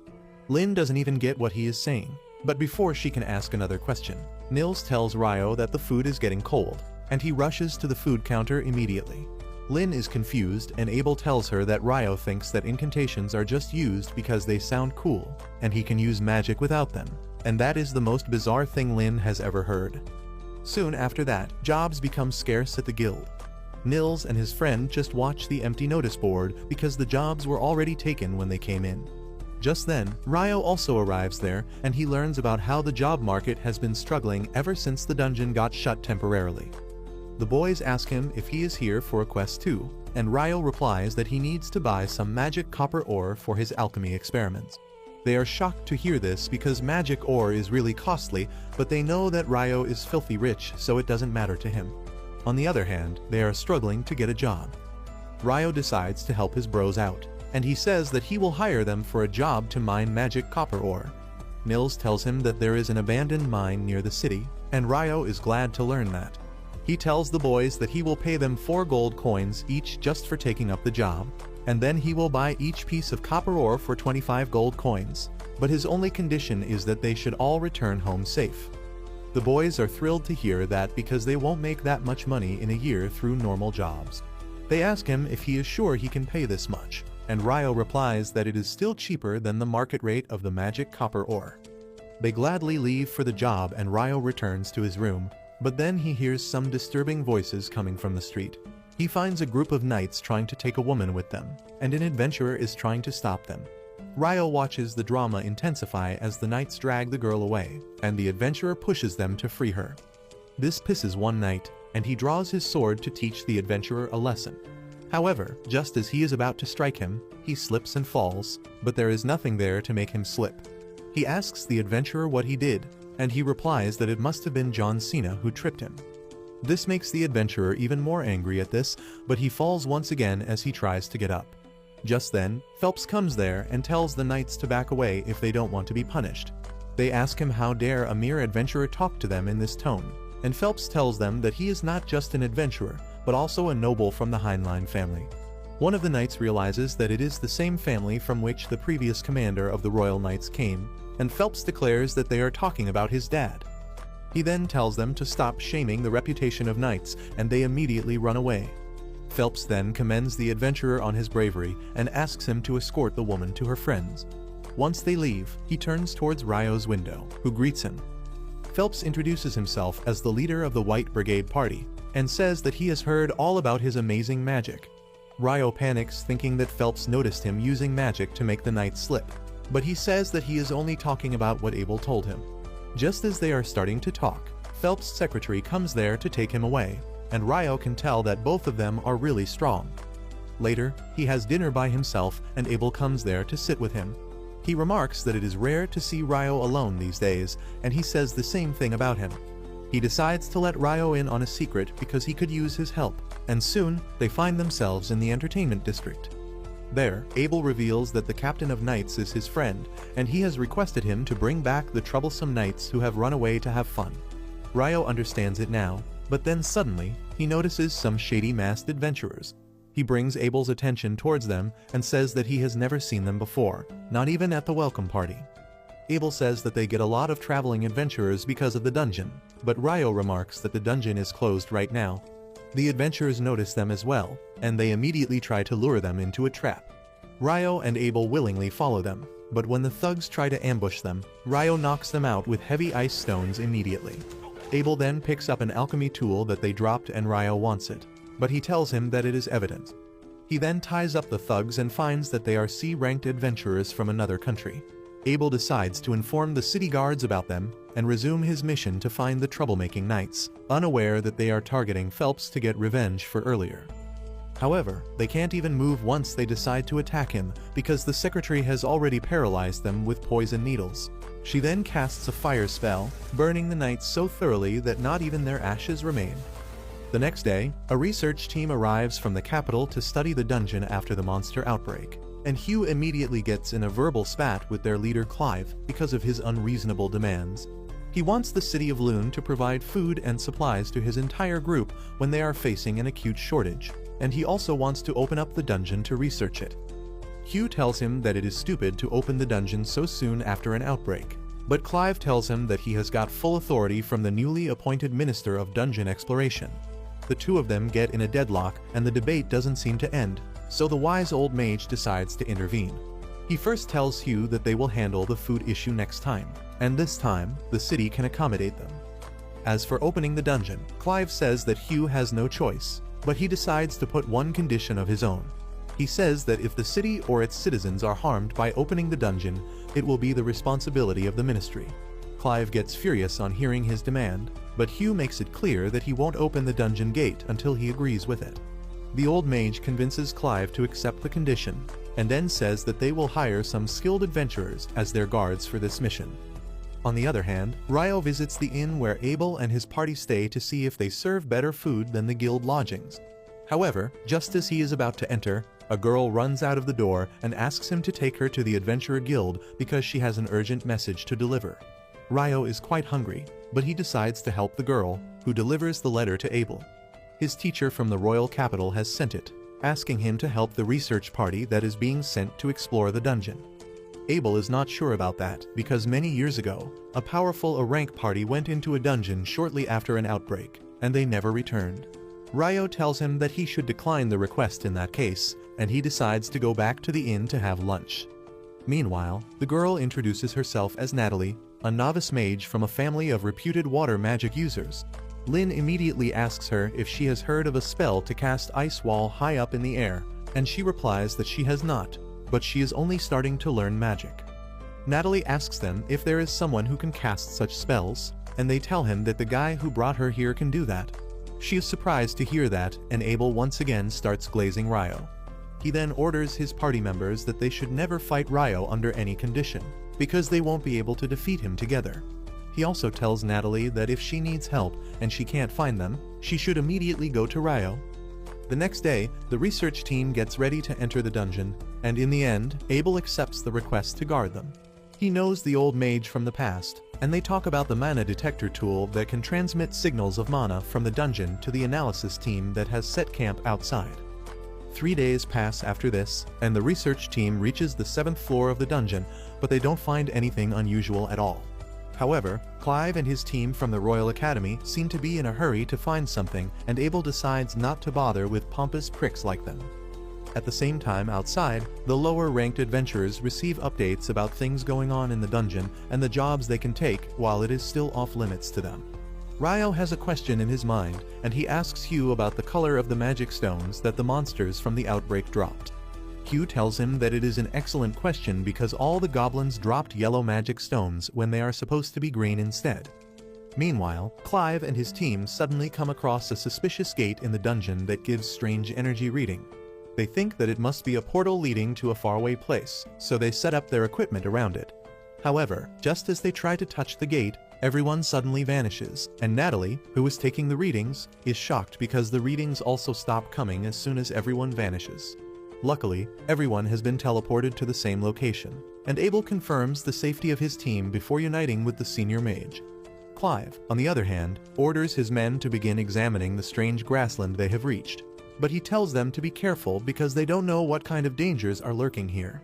Lin doesn't even get what he is saying, but before she can ask another question, Nils tells Ryo that the food is getting cold, and he rushes to the food counter immediately. Lin is confused, and Abel tells her that Ryo thinks that incantations are just used because they sound cool, and he can use magic without them, and that is the most bizarre thing Lin has ever heard. Soon after that, jobs become scarce at the guild. Nils and his friend just watch the empty notice board because the jobs were already taken when they came in. Just then, Ryo also arrives there, and he learns about how the job market has been struggling ever since the dungeon got shut temporarily. The boys ask him if he is here for a quest too, and Ryo replies that he needs to buy some magic copper ore for his alchemy experiments. They are shocked to hear this because magic ore is really costly, but they know that Ryo is filthy rich, so it doesn't matter to him. On the other hand, they are struggling to get a job. Ryo decides to help his bros out, and he says that he will hire them for a job to mine magic copper ore. Nils tells him that there is an abandoned mine near the city, and Ryo is glad to learn that. He tells the boys that he will pay them 4 gold coins each just for taking up the job, and then he will buy each piece of copper ore for 25 gold coins, but his only condition is that they should all return home safe. The boys are thrilled to hear that because they won't make that much money in a year through normal jobs. They ask him if he is sure he can pay this much, and Ryo replies that it is still cheaper than the market rate of the magic copper ore. They gladly leave for the job and Ryo returns to his room, but then he hears some disturbing voices coming from the street. He finds a group of knights trying to take a woman with them, and an adventurer is trying to stop them. Ryo watches the drama intensify as the knights drag the girl away, and the adventurer pushes them to free her. This pisses one knight, and he draws his sword to teach the adventurer a lesson. However, just as he is about to strike him, he slips and falls, but there is nothing there to make him slip. He asks the adventurer what he did, and he replies that it must have been John Cena who tripped him. This makes the adventurer even more angry at this, but he falls once again as he tries to get up. Just then, Phelps comes there and tells the knights to back away if they don't want to be punished. They ask him how dare a mere adventurer talk to them in this tone, and Phelps tells them that he is not just an adventurer, but also a noble from the Heinlein family. One of the knights realizes that it is the same family from which the previous commander of the Royal Knights came, and Phelps declares that they are talking about his dad. He then tells them to stop shaming the reputation of knights, and they immediately run away. Phelps then commends the adventurer on his bravery and asks him to escort the woman to her friends. Once they leave, he turns towards Ryo's window, who greets him. Phelps introduces himself as the leader of the White Brigade party, and says that he has heard all about his amazing magic. Ryo panics, thinking that Phelps noticed him using magic to make the knights slip, but he says that he is only talking about what Abel told him. Just as they are starting to talk, Phelps' secretary comes there to take him away, and Ryo can tell that both of them are really strong. Later, he has dinner by himself and Abel comes there to sit with him. He remarks that it is rare to see Ryo alone these days, and he says the same thing about him. He decides to let Ryo in on a secret because he could use his help, and soon they find themselves in the entertainment district. There, Abel reveals that the captain of knights is his friend, and he has requested him to bring back the troublesome knights who have run away to have fun. Ryo understands it now, but then suddenly, he notices some shady masked adventurers. He brings Abel's attention towards them and says that he has never seen them before, not even at the welcome party. Abel says that they get a lot of traveling adventurers because of the dungeon, but Ryo remarks that the dungeon is closed right now. The adventurers notice them as well, and they immediately try to lure them into a trap. Ryo and Abel willingly follow them, but when the thugs try to ambush them, Ryo knocks them out with heavy ice stones immediately. Abel then picks up an alchemy tool that they dropped and Ryo wants it, but he tells him that it is evident. He then ties up the thugs and finds that they are C-ranked adventurers from another country. Abel decides to inform the city guards about them and resume his mission to find the troublemaking knights, unaware that they are targeting Phelps to get revenge for earlier. However, they can't even move once they decide to attack him because the secretary has already paralyzed them with poison needles. She then casts a fire spell, burning the knights so thoroughly that not even their ashes remain. The next day, a research team arrives from the capital to study the dungeon after the monster outbreak, and Hugh immediately gets in a verbal spat with their leader Clive because of his unreasonable demands. He wants the city of Lune to provide food and supplies to his entire group when they are facing an acute shortage, and he also wants to open up the dungeon to research it. Hugh tells him that it is stupid to open the dungeon so soon after an outbreak, but Clive tells him that he has got full authority from the newly appointed Minister of Dungeon Exploration. The two of them get in a deadlock and the debate doesn't seem to end, so the wise old mage decides to intervene. He first tells Hugh that they will handle the food issue next time, and this time, the city can accommodate them. As for opening the dungeon, Clive says that Hugh has no choice, but he decides to put one condition of his own. He says that if the city or its citizens are harmed by opening the dungeon, it will be the responsibility of the ministry. Clive gets furious on hearing his demand, but Hugh makes it clear that he won't open the dungeon gate until he agrees with it. The old mage convinces Clive to accept the condition, and then says that they will hire some skilled adventurers as their guards for this mission. On the other hand, Ryo visits the inn where Abel and his party stay to see if they serve better food than the guild lodgings. However, just as he is about to enter, a girl runs out of the door and asks him to take her to the Adventurer Guild because she has an urgent message to deliver. Ryo is quite hungry, but he decides to help the girl, who delivers the letter to Abel. His teacher from the royal capital has sent it, asking him to help the research party that is being sent to explore the dungeon. Abel is not sure about that because many years ago, a powerful rank party went into a dungeon shortly after an outbreak, and they never returned. Ryo tells him that he should decline the request in that case, and he decides to go back to the inn to have lunch. Meanwhile, the girl introduces herself as Natalie, a novice mage from a family of reputed water magic users. Lynn immediately asks her if she has heard of a spell to cast ice wall high up in the air, and she replies that she has not, but she is only starting to learn magic. Natalie asks them if there is someone who can cast such spells, and they tell him that the guy who brought her here can do that. She is surprised to hear that, and Abel once again starts glazing Ryo. He then orders his party members that they should never fight Ryo under any condition, because they won't be able to defeat him together. He also tells Natalie that if she needs help and she can't find them, she should immediately go to Ryo. The next day, the research team gets ready to enter the dungeon, and in the end, Abel accepts the request to guard them. He knows the old mage from the past, and they talk about the mana detector tool that can transmit signals of mana from the dungeon to the analysis team that has set camp outside. 3 days pass after this, and the research team reaches the 7th floor of the dungeon, but they don't find anything unusual at all. However, Clive and his team from the Royal Academy seem to be in a hurry to find something, and Abel decides not to bother with pompous pricks like them. At the same time outside, the lower-ranked adventurers receive updates about things going on in the dungeon and the jobs they can take while it is still off-limits to them. Ryo has a question in his mind, and he asks Hugh about the color of the magic stones that the monsters from the outbreak dropped. Hugh tells him that it is an excellent question because all the goblins dropped yellow magic stones when they are supposed to be green instead. Meanwhile, Clive and his team suddenly come across a suspicious gate in the dungeon that gives strange energy reading. They think that it must be a portal leading to a faraway place, so they set up their equipment around it. However, just as they try to touch the gate, everyone suddenly vanishes, and Natalie, who is taking the readings, is shocked because the readings also stop coming as soon as everyone vanishes. Luckily, everyone has been teleported to the same location, and Abel confirms the safety of his team before uniting with the senior mage. Clive, on the other hand, orders his men to begin examining the strange grassland they have reached, but he tells them to be careful because they don't know what kind of dangers are lurking here.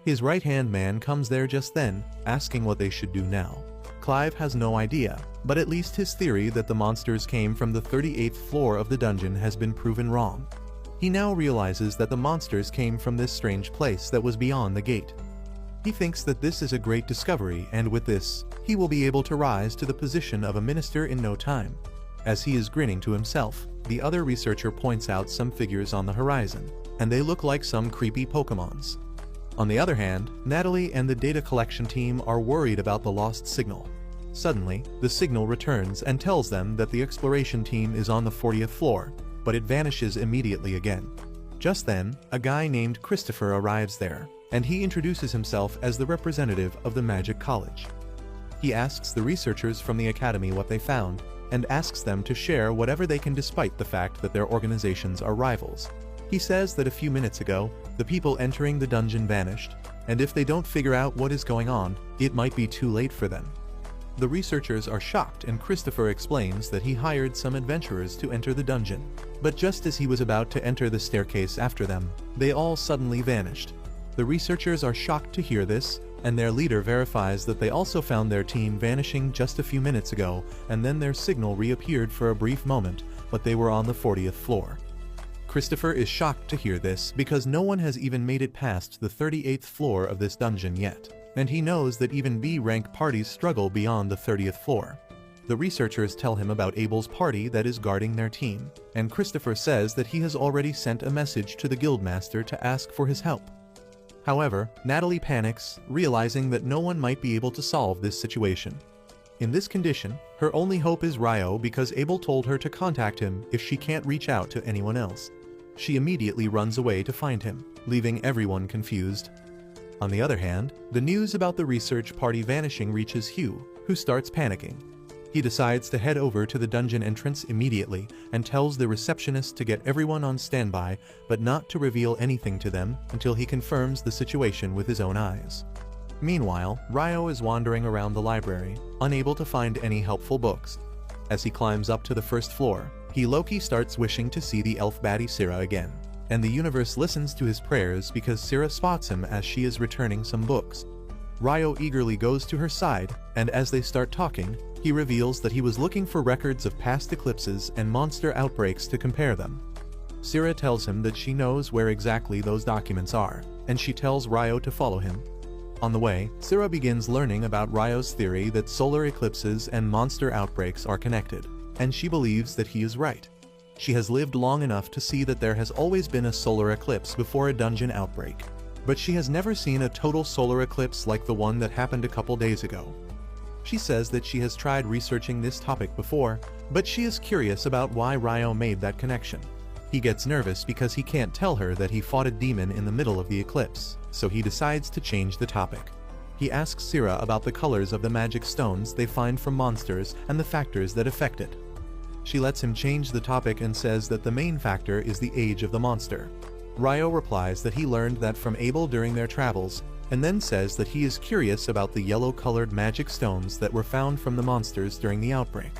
His right-hand man comes there just then, asking what they should do now. Clive has no idea, but at least his theory that the monsters came from the 38th floor of the dungeon has been proven wrong. He now realizes that the monsters came from this strange place that was beyond the gate. He thinks that this is a great discovery, and with this, he will be able to rise to the position of a minister in no time. As he is grinning to himself, the other researcher points out some figures on the horizon, and they look like some creepy Pokémons. On the other hand, Natalie and the data collection team are worried about the lost signal. Suddenly, the signal returns and tells them that the exploration team is on the 40th floor, but it vanishes immediately again. Just then, a guy named Christopher arrives there, and he introduces himself as the representative of the Magic College. He asks the researchers from the academy what they found, and asks them to share whatever they can despite the fact that their organizations are rivals. He says that a few minutes ago, the people entering the dungeon vanished, and if they don't figure out what is going on, it might be too late for them. The researchers are shocked, and Christopher explains that he hired some adventurers to enter the dungeon. But just as he was about to enter the staircase after them, they all suddenly vanished. The researchers are shocked to hear this, and their leader verifies that they also found their team vanishing just a few minutes ago, and then their signal reappeared for a brief moment, but they were on the 40th floor. Christopher is shocked to hear this because no one has even made it past the 38th floor of this dungeon yet, and he knows that even B-rank parties struggle beyond the 30th floor. The researchers tell him about Abel's party that is guarding their team, and Christopher says that he has already sent a message to the guildmaster to ask for his help. However, Natalie panics, realizing that no one might be able to solve this situation. In this condition, her only hope is Ryo because Abel told her to contact him if she can't reach out to anyone else. She immediately runs away to find him, leaving everyone confused. On the other hand, the news about the research party vanishing reaches Hugh, who starts panicking. He decides to head over to the dungeon entrance immediately and tells the receptionist to get everyone on standby, but not to reveal anything to them until he confirms the situation with his own eyes. Meanwhile, Ryo is wandering around the library, unable to find any helpful books. As he climbs up to the first floor, he low-key starts wishing to see the elf baddie Syrah again, and the universe listens to his prayers because Syrah spots him as she is returning some books. Ryo eagerly goes to her side, and as they start talking, he reveals that he was looking for records of past eclipses and monster outbreaks to compare them. Syrah tells him that she knows where exactly those documents are, and she tells Ryo to follow him. On the way, Syrah begins learning about Ryo's theory that solar eclipses and monster outbreaks are connected, and she believes that he is right. She has lived long enough to see that there has always been a solar eclipse before a dungeon outbreak, but she has never seen a total solar eclipse like the one that happened a couple days ago. She says that she has tried researching this topic before, but she is curious about why Ryo made that connection. He gets nervous because he can't tell her that he fought a demon in the middle of the eclipse, so he decides to change the topic. He asks Syrah about the colors of the magic stones they find from monsters and the factors that affect it. She lets him change the topic and says that the main factor is the age of the monster. Ryo replies that he learned that from Abel during their travels, and then says that he is curious about the yellow-colored magic stones that were found from the monsters during the outbreak.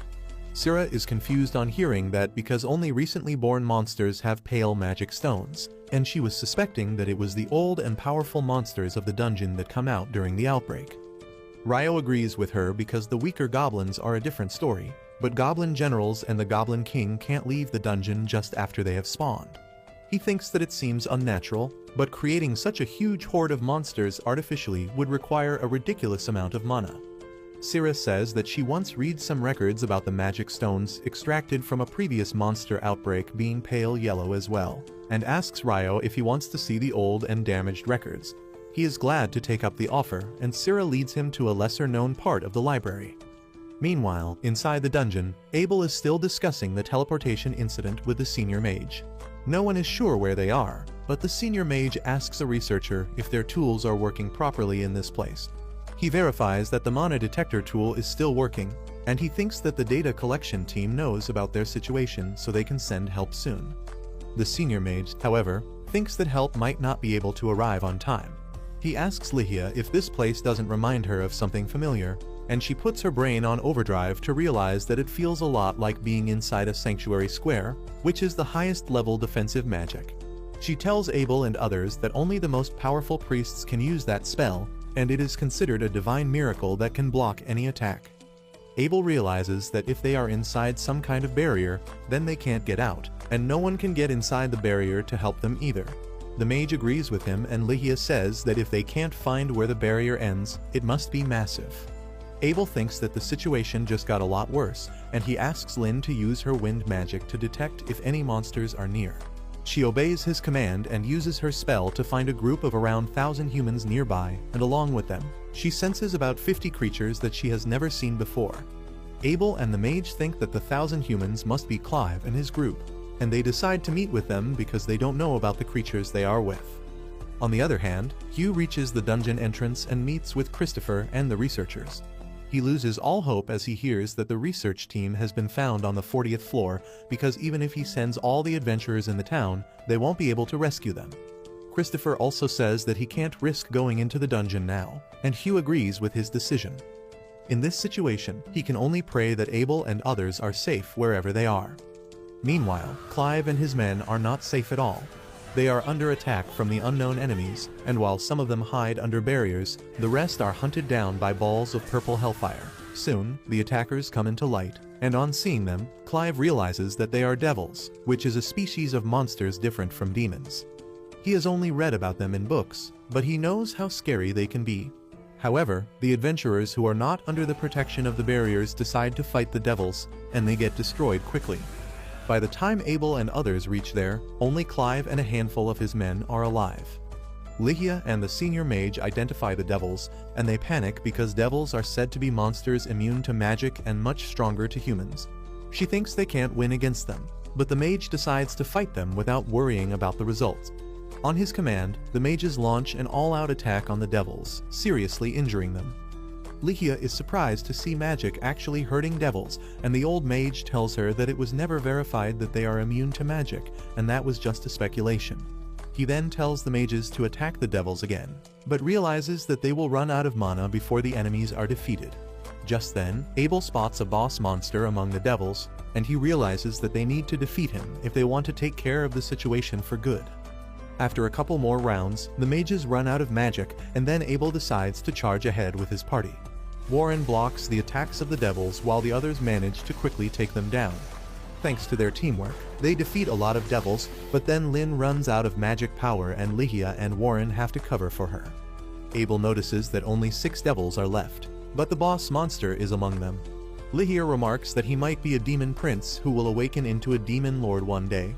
Syrah is confused on hearing that because only recently born monsters have pale magic stones, and she was suspecting that it was the old and powerful monsters of the dungeon that come out during the outbreak. Ryo agrees with her because the weaker goblins are a different story, but goblin generals and the goblin king can't leave the dungeon just after they have spawned. He thinks that it seems unnatural, but creating such a huge horde of monsters artificially would require a ridiculous amount of mana. Syrah says that she once read some records about the magic stones extracted from a previous monster outbreak being pale yellow as well, and asks Ryo if he wants to see the old and damaged records. He is glad to take up the offer, and Syrah leads him to a lesser-known part of the library. Meanwhile, inside the dungeon, Abel is still discussing the teleportation incident with the senior mage. No one is sure where they are, but the senior mage asks a researcher if their tools are working properly in this place. He verifies that the mana detector tool is still working, and he thinks that the data collection team knows about their situation so they can send help soon. The senior mage, however, thinks that help might not be able to arrive on time. He asks Lihia if this place doesn't remind her of something familiar, and she puts her brain on overdrive to realize that it feels a lot like being inside a sanctuary square, which is the highest level defensive magic. She tells Abel and others that only the most powerful priests can use that spell, and it is considered a divine miracle that can block any attack. Abel realizes that if they are inside some kind of barrier, then they can't get out, and no one can get inside the barrier to help them either. The mage agrees with him, and Ligia says that if they can't find where the barrier ends, it must be massive. Abel thinks that the situation just got a lot worse, and he asks Lynn to use her wind magic to detect if any monsters are near. She obeys his command and uses her spell to find a group of around 1,000 humans nearby, and along with them, she senses about 50 creatures that she has never seen before. Abel and the mage think that the 1,000 humans must be Clive and his group, and they decide to meet with them because they don't know about the creatures they are with. On the other hand, Hugh reaches the dungeon entrance and meets with Christopher and the researchers. He loses all hope as he hears that the research team has been found on the 40th floor because even if he sends all the adventurers in the town, they won't be able to rescue them. Christopher also says that he can't risk going into the dungeon now, and Hugh agrees with his decision. In this situation, he can only pray that Abel and others are safe wherever they are. Meanwhile, Clive and his men are not safe at all. They are under attack from the unknown enemies, and while some of them hide under barriers, the rest are hunted down by balls of purple hellfire. Soon, the attackers come into light, and on seeing them, Clive realizes that they are devils, which is a species of monsters different from demons. He has only read about them in books, but he knows how scary they can be. However, the adventurers who are not under the protection of the barriers decide to fight the devils, and they get destroyed quickly. By the time Abel and others reach there, only Clive and a handful of his men are alive. Ligia and the senior mage identify the devils, and they panic because devils are said to be monsters immune to magic and much stronger to humans. She thinks they can't win against them, but the mage decides to fight them without worrying about the results. On his command, the mages launch an all-out attack on the devils, seriously injuring them. Ligia is surprised to see magic actually hurting devils, and the old mage tells her that it was never verified that they are immune to magic, and that was just a speculation. He then tells the mages to attack the devils again, but realizes that they will run out of mana before the enemies are defeated. Just then, Abel spots a boss monster among the devils, and he realizes that they need to defeat him if they want to take care of the situation for good. After a couple more rounds, the mages run out of magic, and then Abel decides to charge ahead with his party. Warren blocks the attacks of the devils while the others manage to quickly take them down. Thanks to their teamwork, they defeat a lot of devils, but then Lynn runs out of magic power and Ligia and Warren have to cover for her. Abel notices that only 6 devils are left, but the boss monster is among them. Ligia remarks that he might be a demon prince who will awaken into a demon lord one day.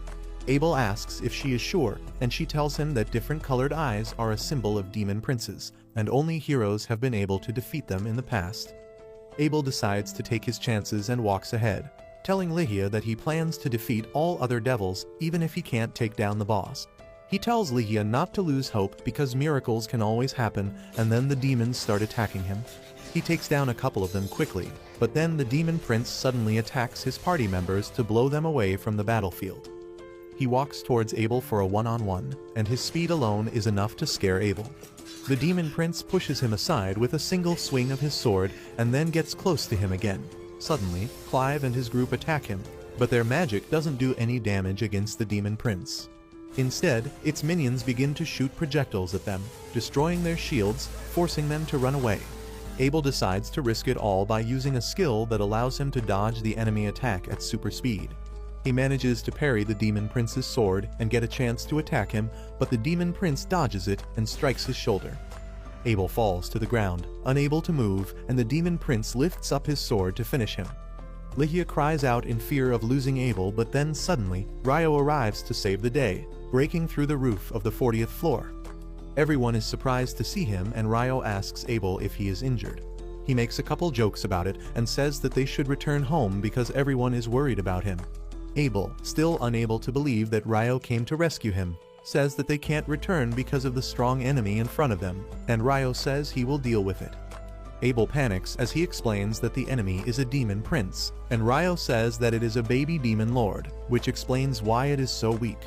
Abel asks if she is sure, and she tells him that different colored eyes are a symbol of demon princes, and only heroes have been able to defeat them in the past. Abel decides to take his chances and walks ahead, telling Ligia that he plans to defeat all other devils even if he can't take down the boss. He tells Ligia not to lose hope because miracles can always happen, and then the demons start attacking him. He takes down a couple of them quickly, but then the demon prince suddenly attacks his party members to blow them away from the battlefield. He walks towards Abel for a one-on-one, and his speed alone is enough to scare Abel. The demon prince pushes him aside with a single swing of his sword and then gets close to him again. Suddenly, Clive and his group attack him, but their magic doesn't do any damage against the demon prince. Instead, its minions begin to shoot projectiles at them, destroying their shields, forcing them to run away. Abel decides to risk it all by using a skill that allows him to dodge the enemy attack at super speed. He manages to parry the demon prince's sword and get a chance to attack him, but the demon prince dodges it and strikes his shoulder. Abel falls to the ground, unable to move, and the demon prince lifts up his sword to finish him. Ligia cries out in fear of losing Abel, but then suddenly, Ryo arrives to save the day, breaking through the roof of the 40th floor. Everyone is surprised to see him, and Ryo asks Abel if he is injured. He makes a couple jokes about it and says that they should return home because everyone is worried about him. Abel, still unable to believe that Ryo came to rescue him, says that they can't return because of the strong enemy in front of them, and Ryo says he will deal with it. Abel panics as he explains that the enemy is a demon prince, and Ryo says that it is a baby demon lord, which explains why it is so weak.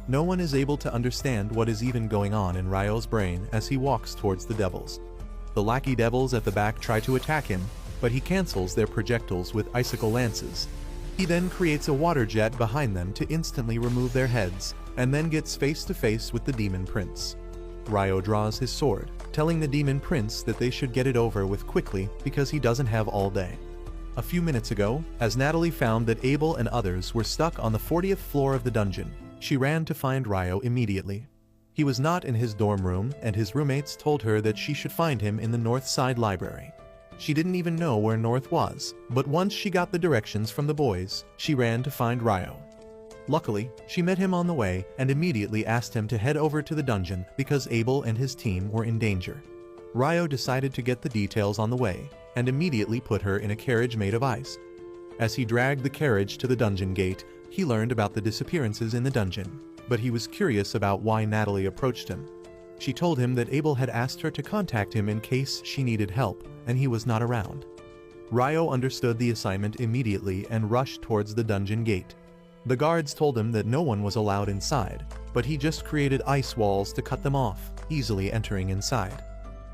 No one is able to understand what is even going on in Ryo's brain as he walks towards the devils. The lackey devils at the back try to attack him, but he cancels their projectiles with icicle lances. He then creates a water jet behind them to instantly remove their heads, and then gets face to face with the demon prince. Ryo draws his sword, telling the demon prince that they should get it over with quickly because he doesn't have all day. A few minutes ago, as Natalie found that Abel and others were stuck on the 40th floor of the dungeon, she ran to find Ryo immediately. He was not in his dorm room, and his roommates told her that she should find him in the North Side Library. She didn't even know where North was, but once she got the directions from the boys, she ran to find Ryo. Luckily, she met him on the way and immediately asked him to head over to the dungeon because Abel and his team were in danger. Ryo decided to get the details on the way, and immediately put her in a carriage made of ice. As he dragged the carriage to the dungeon gate, he learned about the disappearances in the dungeon, but he was curious about why Natalie approached him. She told him that Abel had asked her to contact him in case she needed help, and he was not around. Ryo understood the assignment immediately and rushed towards the dungeon gate. The guards told him that no one was allowed inside, but he just created ice walls to cut them off, easily entering inside.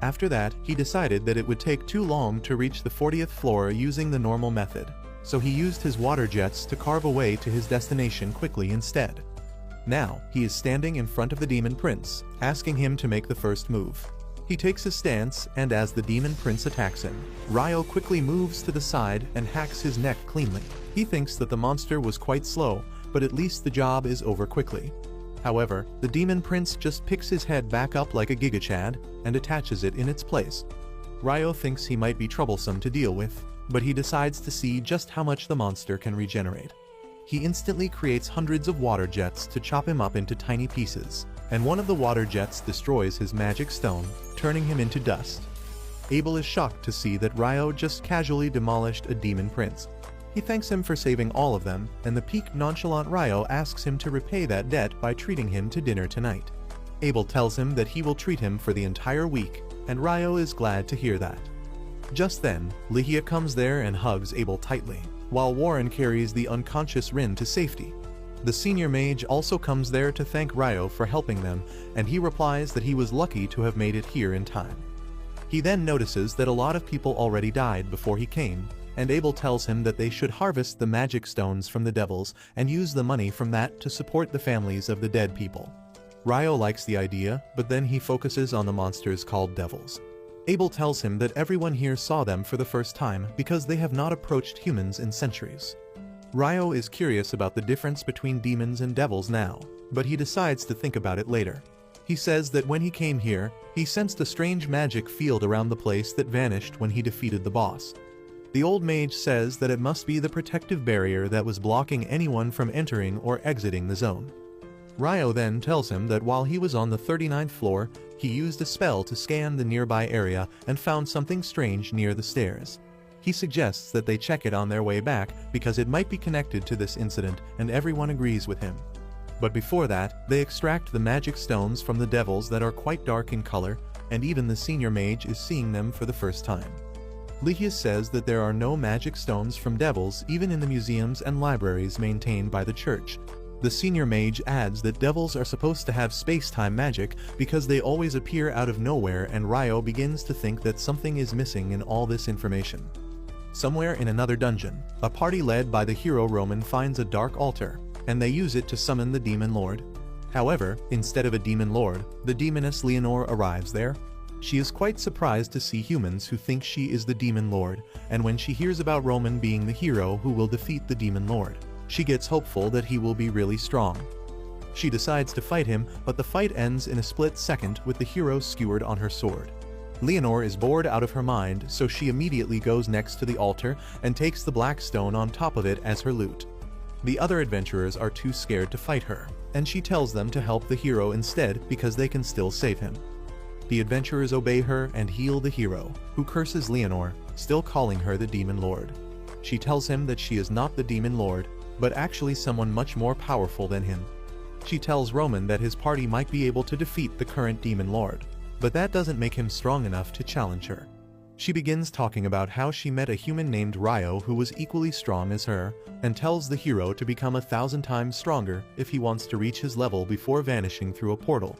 After that, he decided that it would take too long to reach the 40th floor using the normal method, so he used his water jets to carve a way to his destination quickly instead. Now, he is standing in front of the demon prince, asking him to make the first move. He takes his stance, and as the demon prince attacks him, Ryo quickly moves to the side and hacks his neck cleanly. He thinks that the monster was quite slow, but at least the job is over quickly. However, the demon prince just picks his head back up like a gigachad and attaches it in its place. Ryo thinks he might be troublesome to deal with, but he decides to see just how much the monster can regenerate. He instantly creates hundreds of water jets to chop him up into tiny pieces, and one of the water jets destroys his magic stone, turning him into dust. Abel is shocked to see that Ryo just casually demolished a demon prince. He thanks him for saving all of them, and the peaked nonchalant Ryo asks him to repay that debt by treating him to dinner tonight. Abel tells him that he will treat him for the entire week, and Ryo is glad to hear that. Just then, Lihia comes there and hugs Abel tightly, while Warren carries the unconscious Rin to safety. The senior mage also comes there to thank Ryo for helping them, and he replies that he was lucky to have made it here in time. He then notices that a lot of people already died before he came, and Abel tells him that they should harvest the magic stones from the devils and use the money from that to support the families of the dead people. Ryo likes the idea, but then he focuses on the monsters called devils. Abel tells him that everyone here saw them for the first time because they have not approached humans in centuries. Ryo is curious about the difference between demons and devils now, but he decides to think about it later. He says that when he came here, he sensed a strange magic field around the place that vanished when he defeated the boss. The old mage says that it must be the protective barrier that was blocking anyone from entering or exiting the zone. Ryo then tells him that while he was on the 39th floor, he used a spell to scan the nearby area and found something strange near the stairs. He suggests that they check it on their way back because it might be connected to this incident, and everyone agrees with him. But before that, they extract the magic stones from the devils that are quite dark in color, and even the senior mage is seeing them for the first time. Lihia says that there are no magic stones from devils even in the museums and libraries maintained by the church. The senior mage adds that devils are supposed to have space-time magic because they always appear out of nowhere, and Ryo begins to think that something is missing in all this information. Somewhere in another dungeon, a party led by the hero Roman finds a dark altar, and they use it to summon the demon lord. However, instead of a demon lord, the demoness Leonore arrives there. She is quite surprised to see humans who think she is the demon lord, and when she hears about Roman being the hero who will defeat the demon lord, she gets hopeful that he will be really strong. She decides to fight him, but the fight ends in a split second with the hero skewered on her sword. Leonore is bored out of her mind, so she immediately goes next to the altar and takes the black stone on top of it as her loot. The other adventurers are too scared to fight her, and she tells them to help the hero instead because they can still save him. The adventurers obey her and heal the hero, who curses Leonore, still calling her the demon lord. She tells him that she is not the demon lord, but actually someone much more powerful than him. She tells Roman that his party might be able to defeat the current demon lord, but that doesn't make him strong enough to challenge her. She begins talking about how she met a human named Ryo who was equally strong as her, and tells the hero to become 1,000 times stronger if he wants to reach his level before vanishing through a portal.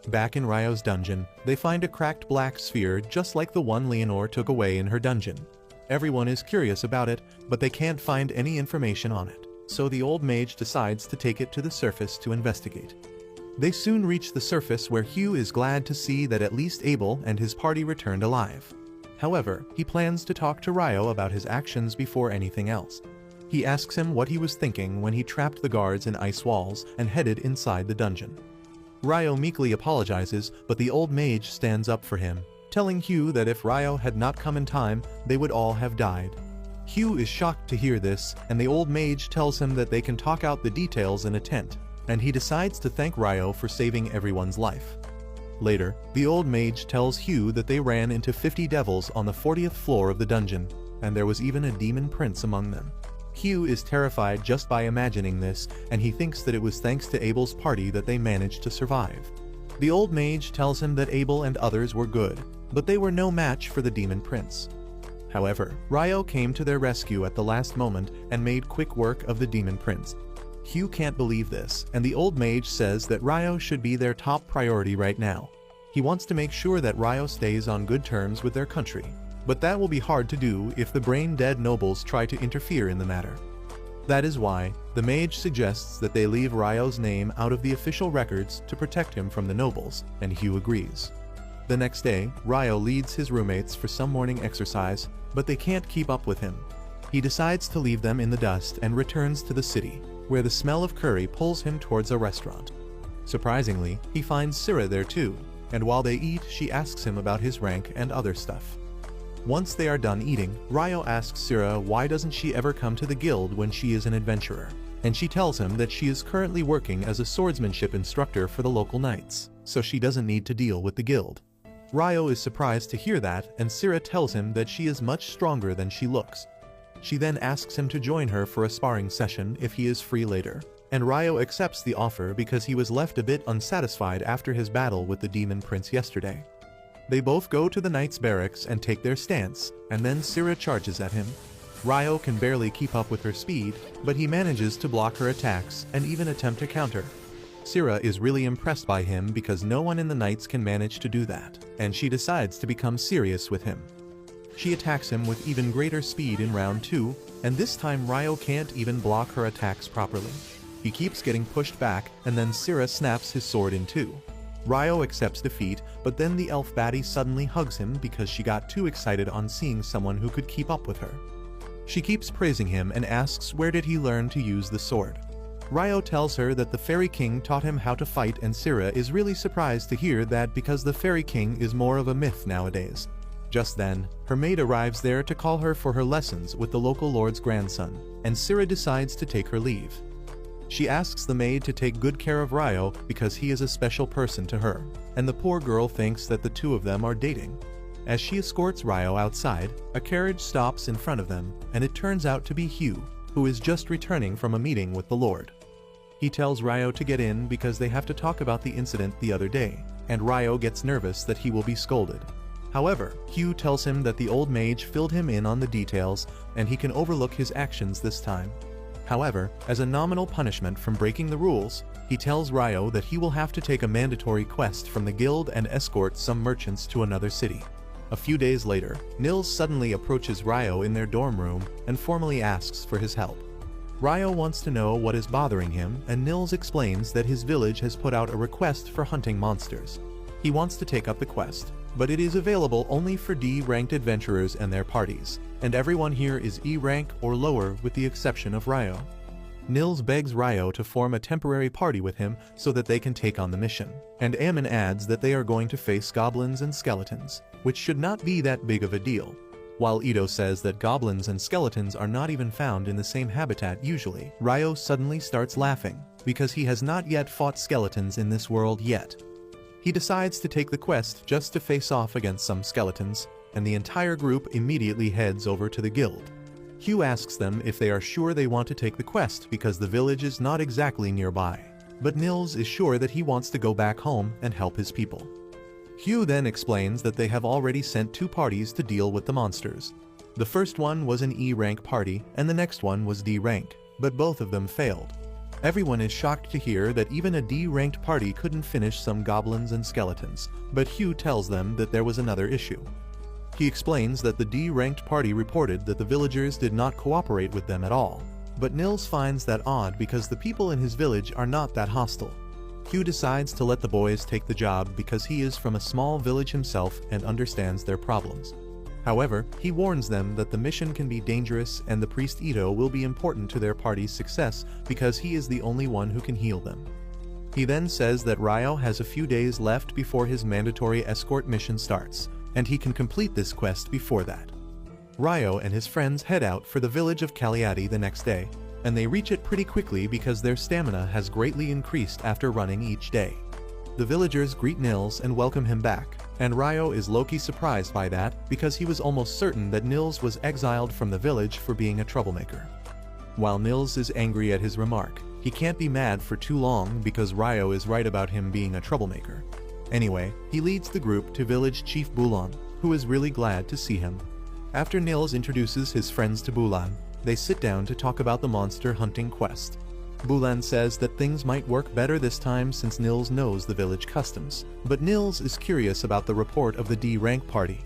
Back in Ryo's dungeon, they find a cracked black sphere just like the one Leonore took away in her dungeon. Everyone is curious about it, but they can't find any information on it. So the old mage decides to take it to the surface to investigate. They soon reach the surface where Hugh is glad to see that at least Abel and his party returned alive. However, he plans to talk to Ryo about his actions before anything else. He asks him what he was thinking when he trapped the guards in ice walls and headed inside the dungeon. Ryo meekly apologizes, but the old mage stands up for him, telling Hugh that if Ryo had not come in time, they would all have died. Hugh is shocked to hear this, and the old mage tells him that they can talk out the details in a tent, and he decides to thank Ryo for saving everyone's life. Later, the old mage tells Hugh that they ran into 50 devils on the 40th floor of the dungeon, and there was even a demon prince among them. Hugh is terrified just by imagining this, and he thinks that it was thanks to Abel's party that they managed to survive. The old mage tells him that Abel and others were good, but they were no match for the demon prince. However, Ryo came to their rescue at the last moment and made quick work of the demon prince. Hugh can't believe this, and the old mage says that Ryo should be their top priority right now. He wants to make sure that Ryo stays on good terms with their country, but that will be hard to do if the brain-dead nobles try to interfere in the matter. That is why the mage suggests that they leave Ryo's name out of the official records to protect him from the nobles, and Hugh agrees. The next day, Ryo leads his roommates for some morning exercise, but they can't keep up with him. He decides to leave them in the dust and returns to the city, where the smell of curry pulls him towards a restaurant. Surprisingly, he finds Syrah there too, and while they eat, she asks him about his rank and other stuff. Once they are done eating, Ryo asks Syrah why doesn't she ever come to the guild when she is an adventurer, and she tells him that she is currently working as a swordsmanship instructor for the local knights, so she doesn't need to deal with the guild. Ryo is surprised to hear that, and Syrah tells him that she is much stronger than she looks. She then asks him to join her for a sparring session if he is free later, and Ryo accepts the offer because he was left a bit unsatisfied after his battle with the demon prince yesterday. They both go to the knight's barracks and take their stance, and then Syrah charges at him. Ryo can barely keep up with her speed, but he manages to block her attacks and even attempt to counter. Syrah is really impressed by him because no one in the Knights can manage to do that, and she decides to become serious with him. She attacks him with even greater speed in round 2, and this time Ryo can't even block her attacks properly. He keeps getting pushed back, and then Syrah snaps his sword in two. Ryo accepts defeat, but then the elf baddie suddenly hugs him because she got too excited on seeing someone who could keep up with her. She keeps praising him and asks where did he learn to use the sword. Ryo tells her that the Fairy King taught him how to fight, and Syrah is really surprised to hear that because the Fairy King is more of a myth nowadays. Just then, her maid arrives there to call her for her lessons with the local lord's grandson, and Syrah decides to take her leave. She asks the maid to take good care of Ryo because he is a special person to her, and the poor girl thinks that the two of them are dating. As she escorts Ryo outside, a carriage stops in front of them, and it turns out to be Hugh, who is just returning from a meeting with the Lord. He tells Ryo to get in because they have to talk about the incident the other day, and Ryo gets nervous that he will be scolded. However, Hugh tells him that the old mage filled him in on the details, and he can overlook his actions this time. However, as a nominal punishment from breaking the rules, he tells Ryo that he will have to take a mandatory quest from the guild and escort some merchants to another city. A few days later, Nils suddenly approaches Ryo in their dorm room and formally asks for his help. Ryo wants to know what is bothering him, and Nils explains that his village has put out a request for hunting monsters. He wants to take up the quest, but it is available only for D-ranked adventurers and their parties, and everyone here is E rank or lower with the exception of Ryo. Nils begs Ryo to form a temporary party with him so that they can take on the mission, and Ammon adds that they are going to face goblins and skeletons, which should not be that big of a deal. While Ito says that goblins and skeletons are not even found in the same habitat usually, Ryo suddenly starts laughing, because he has not yet fought skeletons in this world yet. He decides to take the quest just to face off against some skeletons, and the entire group immediately heads over to the guild. Hugh asks them if they are sure they want to take the quest because the village is not exactly nearby, but Nils is sure that he wants to go back home and help his people. Hugh then explains that they have already sent 2 parties to deal with the monsters. The first one was an E rank party, and the next one was D rank, but both of them failed. Everyone is shocked to hear that even a D-ranked party couldn't finish some goblins and skeletons, but Hugh tells them that there was another issue. He explains that the D-ranked party reported that the villagers did not cooperate with them at all. But Nils finds that odd because the people in his village are not that hostile. Hugh decides to let the boys take the job because he is from a small village himself and understands their problems. However, he warns them that the mission can be dangerous and the priest Ito will be important to their party's success because he is the only one who can heal them. He then says that Ryo has a few days left before his mandatory escort mission starts, and he can complete this quest before that. Ryo and his friends head out for the village of Cagliati the next day, and they reach it pretty quickly because their stamina has greatly increased after running each day. The villagers greet Nils and welcome him back, and Ryo is low-key surprised by that because he was almost certain that Nils was exiled from the village for being a troublemaker. While Nils is angry at his remark, he can't be mad for too long because Ryo is right about him being a troublemaker. Anyway, he leads the group to village chief Bulan, who is really glad to see him. After Nils introduces his friends to Bulan, they sit down to talk about the monster hunting quest. Bulan says that things might work better this time since Nils knows the village customs, but Nils is curious about the report of the D-rank party.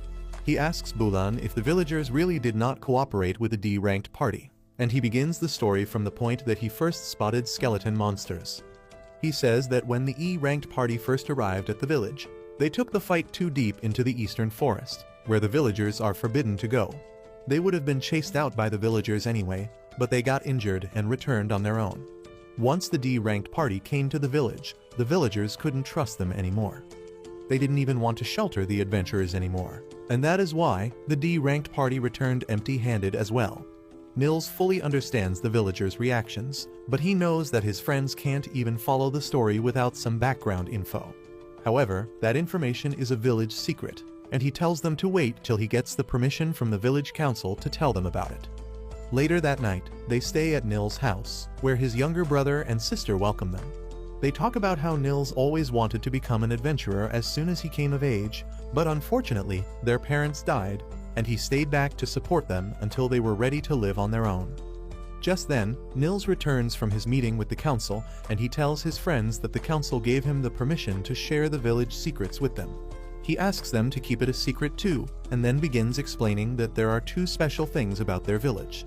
He asks Bulan if the villagers really did not cooperate with the D-ranked party, and he begins the story from the point that he first spotted skeleton monsters. He says that when the E-ranked party first arrived at the village, they took the fight too deep into the eastern forest, where the villagers are forbidden to go. They would have been chased out by the villagers anyway, but they got injured and returned on their own. Once the D-ranked party came to the villagers couldn't trust them anymore. They didn't even want to shelter the adventurers anymore, and that is why the D-ranked party returned empty-handed as well. Nils fully understands the villagers' reactions, but he knows that his friends can't even follow the story without some background info. However, that information is a village secret, and he tells them to wait till he gets the permission from the village council to tell them about it. Later that night, they stay at Nils' house, where his younger brother and sister welcome them. They talk about how Nils always wanted to become an adventurer as soon as he came of age, but unfortunately, their parents died, and he stayed back to support them until they were ready to live on their own. Just then, Nils returns from his meeting with the council, and he tells his friends that the council gave him the permission to share the village secrets with them. He asks them to keep it a secret too, and then begins explaining that there are two special things about their village.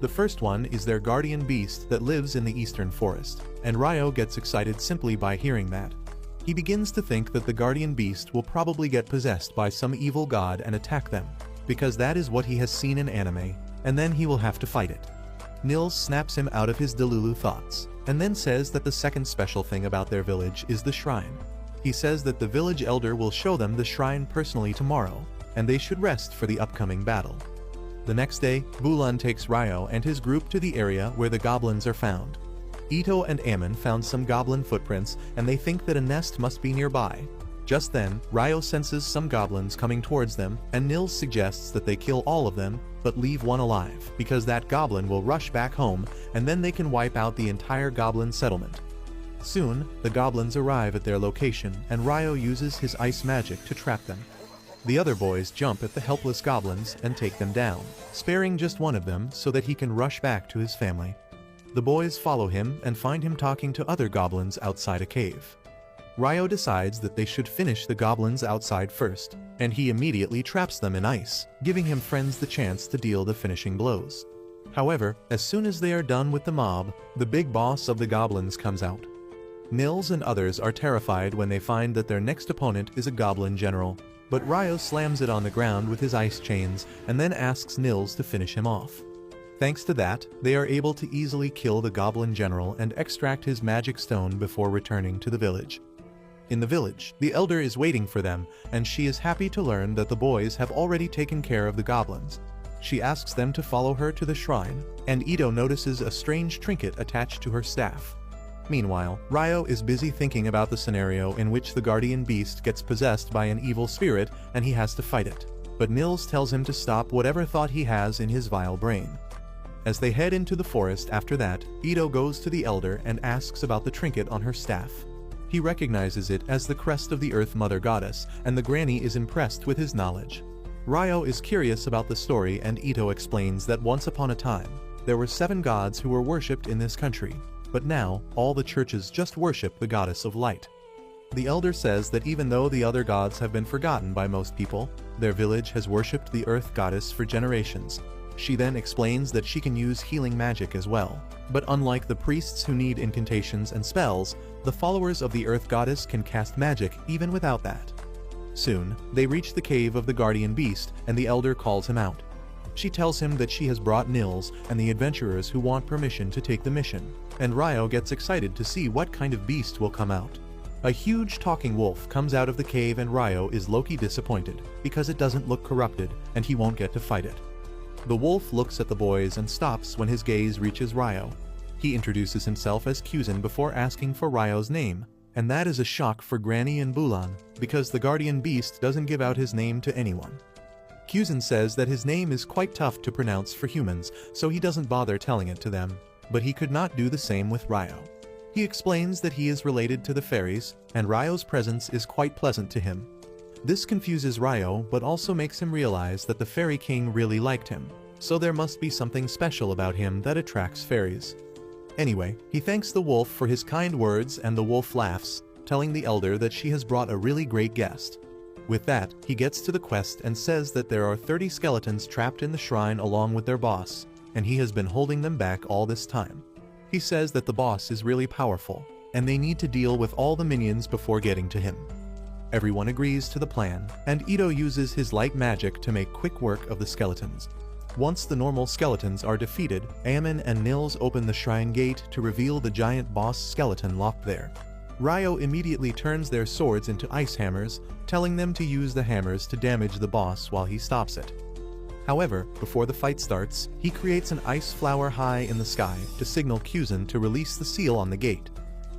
The first one is their guardian beast that lives in the eastern forest, and Ryo gets excited simply by hearing that. He begins to think that the guardian beast will probably get possessed by some evil god and attack them, because that is what he has seen in anime, and then he will have to fight it. Nils snaps him out of his Delulu thoughts, and then says that the second special thing about their village is the shrine. He says that the village elder will show them the shrine personally tomorrow, and they should rest for the upcoming battle. The next day, Bulan takes Ryo and his group to the area where the goblins are found. Ito and Ammon found some goblin footprints, and they think that a nest must be nearby. Just then, Ryo senses some goblins coming towards them, and Nils suggests that they kill all of them, but leave one alive, because that goblin will rush back home, and then they can wipe out the entire goblin settlement. Soon, the goblins arrive at their location, and Ryo uses his ice magic to trap them. The other boys jump at the helpless goblins and take them down, sparing just one of them so that he can rush back to his family. The boys follow him and find him talking to other goblins outside a cave. Ryo decides that they should finish the goblins outside first, and he immediately traps them in ice, giving him friends the chance to deal the finishing blows. However, as soon as they are done with the mob, the big boss of the goblins comes out. Nils and others are terrified when they find that their next opponent is a goblin general, but Ryo slams it on the ground with his ice chains and then asks Nils to finish him off. Thanks to that, they are able to easily kill the goblin general and extract his magic stone before returning to the village. In the village, the elder is waiting for them, and she is happy to learn that the boys have already taken care of the goblins. She asks them to follow her to the shrine, and Ito notices a strange trinket attached to her staff. Meanwhile, Ryo is busy thinking about the scenario in which the guardian beast gets possessed by an evil spirit and he has to fight it. But Nils tells him to stop whatever thought he has in his vile brain. As they head into the forest after that, Ito goes to the elder and asks about the trinket on her staff. He recognizes it as the crest of the Earth Mother Goddess, and the granny is impressed with his knowledge. Ryo is curious about the story, and Ito explains that once upon a time, there were 7 gods who were worshipped in this country, but now all the churches just worship the goddess of light. The elder says that even though the other gods have been forgotten by most people, Their village has worshipped the earth goddess for generations. She then explains that she can use healing magic as well. But unlike the priests who need incantations and spells, the followers of the earth goddess can cast magic even without that. Soon, they reach the cave of the guardian beast and the elder calls him out. She tells him that she has brought Nils and the adventurers who want permission to take the mission, and Ryo gets excited to see what kind of beast will come out. A huge talking wolf comes out of the cave and Ryo is low-key disappointed because it doesn't look corrupted and he won't get to fight it. The wolf looks at the boys and stops when his gaze reaches Ryo. He introduces himself as Kuzan before asking for Ryo's name, and that is a shock for Granny and Bulan because the guardian beast doesn't give out his name to anyone. Kuzan says that his name is quite tough to pronounce for humans, so he doesn't bother telling it to them, but he could not do the same with Ryo. He explains that he is related to the fairies, and Ryo's presence is quite pleasant to him. This confuses Ryo, but also makes him realize that the fairy king really liked him, so there must be something special about him that attracts fairies. Anyway, he thanks the wolf for his kind words and the wolf laughs, telling the elder that she has brought a really great guest. With that, he gets to the quest and says that there are 30 skeletons trapped in the shrine along with their boss, and he has been holding them back all this time. He says that the boss is really powerful, and they need to deal with all the minions before getting to him. Everyone agrees to the plan, and Ito uses his light magic to make quick work of the skeletons. Once the normal skeletons are defeated, Ammon and Nils open the shrine gate to reveal the giant boss skeleton locked there. Ryo immediately turns their swords into ice hammers, telling them to use the hammers to damage the boss while he stops it. However, before the fight starts, he creates an ice flower high in the sky to signal Kuzan to release the seal on the gate.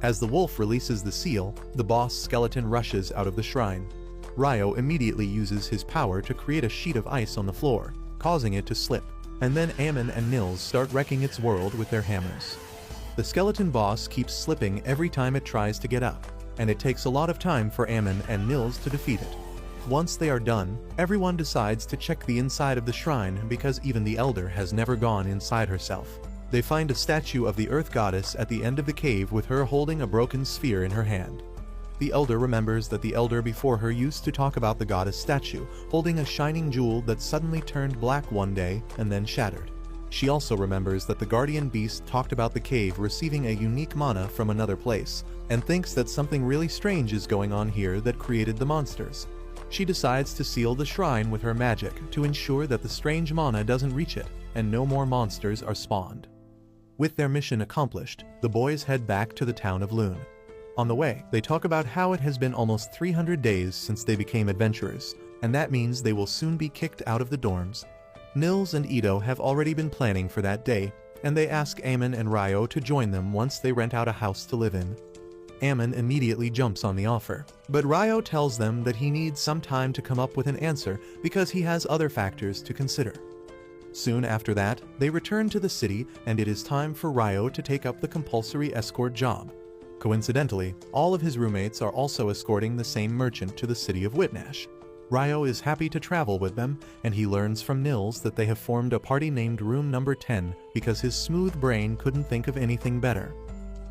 As the wolf releases the seal, the boss skeleton rushes out of the shrine. Ryo immediately uses his power to create a sheet of ice on the floor, causing it to slip, and then Ammon and Nils start wrecking its world with their hammers. The skeleton boss keeps slipping every time it tries to get up, and it takes a lot of time for Ammon and Nils to defeat it. Once they are done, everyone decides to check the inside of the shrine because even the elder has never gone inside herself. They find a statue of the earth goddess at the end of the cave with her holding a broken sphere in her hand. The elder remembers that the elder before her used to talk about the goddess statue, holding a shining jewel that suddenly turned black one day and then shattered. She also remembers that the guardian beast talked about the cave receiving a unique mana from another place, and thinks that something really strange is going on here that created the monsters. She decides to seal the shrine with her magic to ensure that the strange mana doesn't reach it, and no more monsters are spawned. With their mission accomplished, the boys head back to the town of Lune. On the way, they talk about how it has been almost 300 days since they became adventurers, and that means they will soon be kicked out of the dorms. Nils and Ito have already been planning for that day, and they ask Ammon and Ryo to join them once they rent out a house to live in. Ammon immediately jumps on the offer, but Ryo tells them that he needs some time to come up with an answer because he has other factors to consider. Soon after that, they return to the city and it is time for Ryo to take up the compulsory escort job. Coincidentally, all of his roommates are also escorting the same merchant to the city of Whitnash. Ryo is happy to travel with them, and he learns from Nils that they have formed a party named Room Number 10 because his smooth brain couldn't think of anything better.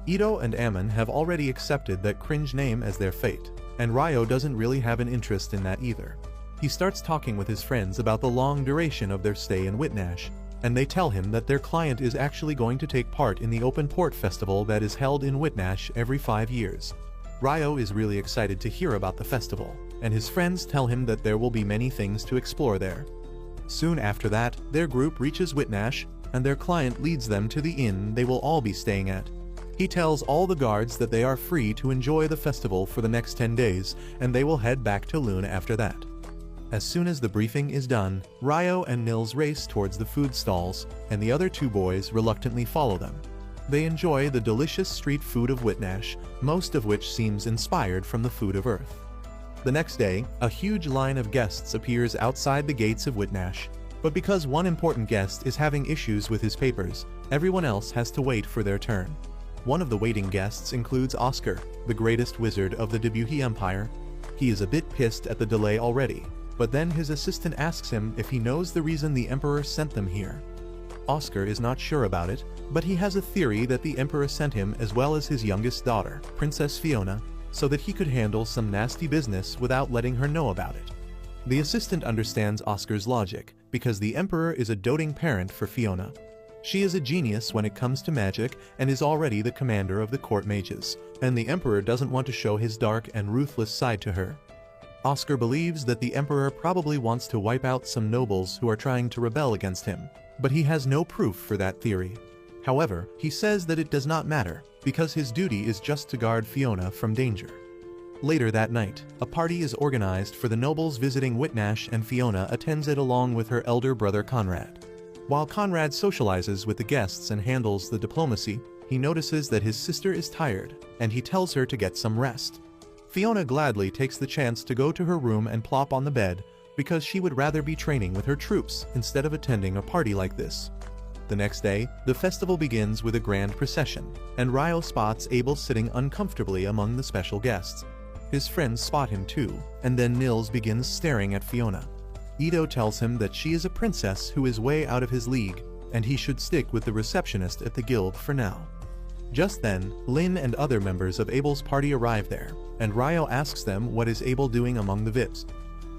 Ito and Ammon have already accepted that cringe name as their fate, and Ryo doesn't really have an interest in that either. He starts talking with his friends about the long duration of their stay in Whitnash, and they tell him that their client is actually going to take part in the Open Port Festival that is held in Whitnash every 5 years. Ryo is really excited to hear about the festival, and his friends tell him that there will be many things to explore there. Soon after that, their group reaches Whitnash, and their client leads them to the inn they will all be staying at. He tells all the guards that they are free to enjoy the festival for the next 10 days, and they will head back to Lune after that. As soon as the briefing is done, Ryo and Nils race towards the food stalls, and the other two boys reluctantly follow them. They enjoy the delicious street food of Whitnash, most of which seems inspired from the food of Earth. The next day, a huge line of guests appears outside the gates of Whitnash, but because one important guest is having issues with his papers, everyone else has to wait for their turn. One of the waiting guests includes Oscar, the greatest wizard of the Debuhi Empire. He is a bit pissed at the delay already, but then his assistant asks him if he knows the reason the Emperor sent them here. Oscar is not sure about it, but he has a theory that the Emperor sent him as well as his youngest daughter, Princess Fiona, so that he could handle some nasty business without letting her know about it. The assistant understands Oscar's logic, because the Emperor is a doting parent for Fiona. She is a genius when it comes to magic and is already the commander of the court mages, and the Emperor doesn't want to show his dark and ruthless side to her. Oscar believes that the Emperor probably wants to wipe out some nobles who are trying to rebel against him, but he has no proof for that theory. However, he says that it does not matter, because his duty is just to guard Fiona from danger. Later that night, a party is organized for the nobles visiting Whitnash, and Fiona attends it along with her elder brother Conrad. While Conrad socializes with the guests and handles the diplomacy, he notices that his sister is tired, and he tells her to get some rest. Fiona gladly takes the chance to go to her room and plop on the bed, because she would rather be training with her troops instead of attending a party like this. The next day, the festival begins with a grand procession, and Ryo spots Abel sitting uncomfortably among the special guests. His friends spot him too, and then Nils begins staring at Fiona. Ito tells him that she is a princess who is way out of his league, and he should stick with the receptionist at the guild for now. Just then, Lynn and other members of Abel's party arrive there, and Ryo asks them what is Abel doing among the VIPs.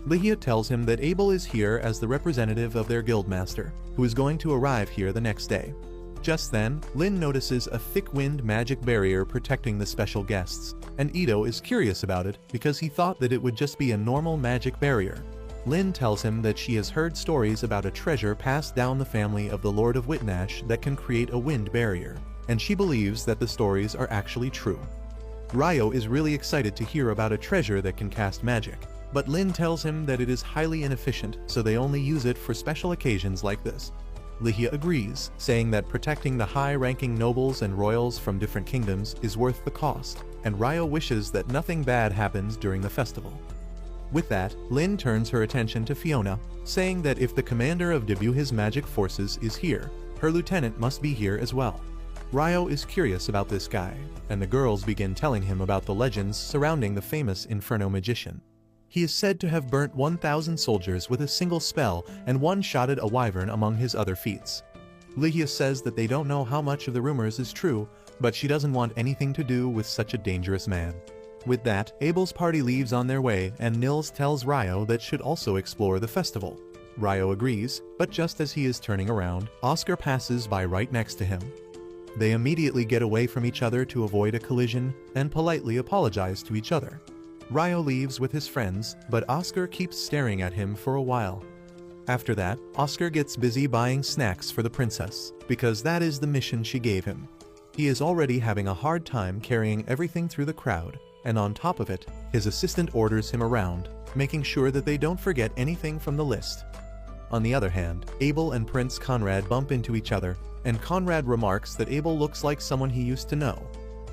Ligia tells him that Abel is here as the representative of their guildmaster, who is going to arrive here the next day. Just then, Lynn notices a thick-wind magic barrier protecting the special guests, and Ito is curious about it because he thought that it would just be a normal magic barrier. Lynn tells him that she has heard stories about a treasure passed down the family of the Lord of Whitnash that can create a wind barrier, and she believes that the stories are actually true. Ryo is really excited to hear about a treasure that can cast magic, but Lynn tells him that it is highly inefficient, so they only use it for special occasions like this. Ligia agrees, saying that protecting the high-ranking nobles and royals from different kingdoms is worth the cost, and Ryo wishes that nothing bad happens during the festival. With that, Lynn turns her attention to Fiona, saying that if the commander of Debuhis magic forces is here, her lieutenant must be here as well. Ryo is curious about this guy, and the girls begin telling him about the legends surrounding the famous Inferno magician. He is said to have burnt 1,000 soldiers with a single spell and one-shotted a wyvern among his other feats. Ligia says that they don't know how much of the rumors is true, but she doesn't want anything to do with such a dangerous man. With that, Abel's party leaves on their way, and Nils tells Ryo that should also explore the festival. Ryo agrees, but just as he is turning around, Oscar passes by right next to him. They immediately get away from each other to avoid a collision and politely apologize to each other. Ryo leaves with his friends, but Oscar keeps staring at him for a while. After that, Oscar gets busy buying snacks for the princess, because that is the mission she gave him. He is already having a hard time carrying everything through the crowd, and on top of it, his assistant orders him around, making sure that they don't forget anything from the list. On the other hand, Abel and Prince Conrad bump into each other, and Conrad remarks that Abel looks like someone he used to know.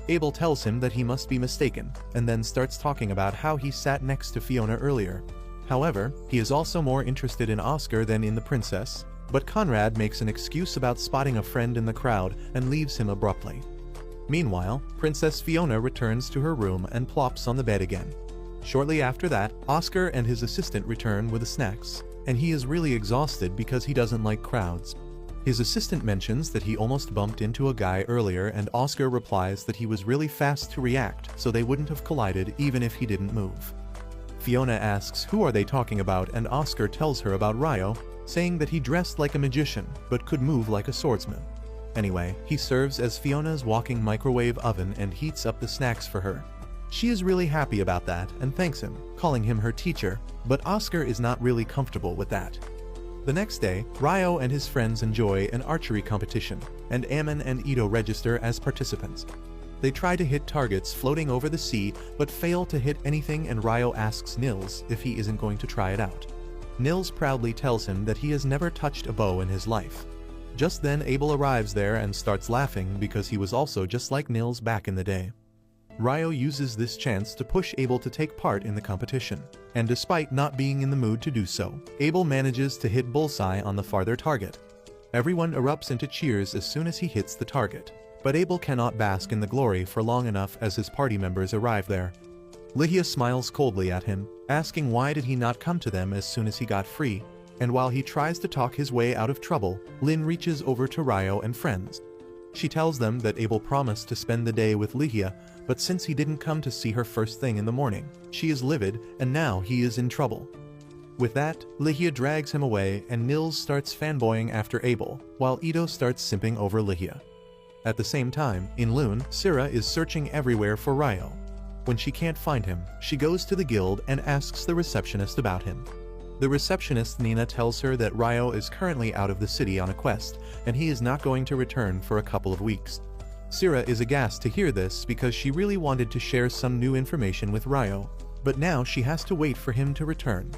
Abel tells him that he must be mistaken, and then starts talking about how he sat next to Fiona earlier. However, he is also more interested in Oscar than in the princess, but Conrad makes an excuse about spotting a friend in the crowd and leaves him abruptly. Meanwhile, Princess Fiona returns to her room and plops on the bed again. Shortly after that, Oscar and his assistant return with the snacks, and he is really exhausted because he doesn't like crowds. His assistant mentions that he almost bumped into a guy earlier, and Oscar replies that he was really fast to react, so they wouldn't have collided even if he didn't move. Fiona asks who are they talking about, and Oscar tells her about Ryo, saying that he dressed like a magician but could move like a swordsman. Anyway, he serves as Fiona's walking microwave oven and heats up the snacks for her. She is really happy about that and thanks him, calling him her teacher, but Oscar is not really comfortable with that. The next day, Ryo and his friends enjoy an archery competition, and Ammon and Ito register as participants. They try to hit targets floating over the sea, but fail to hit anything, and Ryo asks Nils if he isn't going to try it out. Nils proudly tells him that he has never touched a bow in his life. Just then Abel arrives there and starts laughing because he was also just like Nils back in the day. Ryo uses this chance to push Abel to take part in the competition, and despite not being in the mood to do so, Abel manages to hit bullseye on the farther target. Everyone erupts into cheers as soon as he hits the target, but Abel cannot bask in the glory for long enough as his party members arrive there. Ligia smiles coldly at him, asking why did he not come to them as soon as he got free, and while he tries to talk his way out of trouble, Lynn reaches over to Ryo and friends. She tells them that Abel promised to spend the day with Ligia, but since he didn't come to see her first thing in the morning, she is livid and now he is in trouble. With that, Lihia drags him away and Nils starts fanboying after Abel, while Ito starts simping over Lihia. At the same time, in Lune, Syrah is searching everywhere for Ryo. When she can't find him, she goes to the guild and asks the receptionist about him. The receptionist Nina tells her that Ryo is currently out of the city on a quest, and he is not going to return for a couple of weeks. Syrah is aghast to hear this because she really wanted to share some new information with Ryo, but now she has to wait for him to return.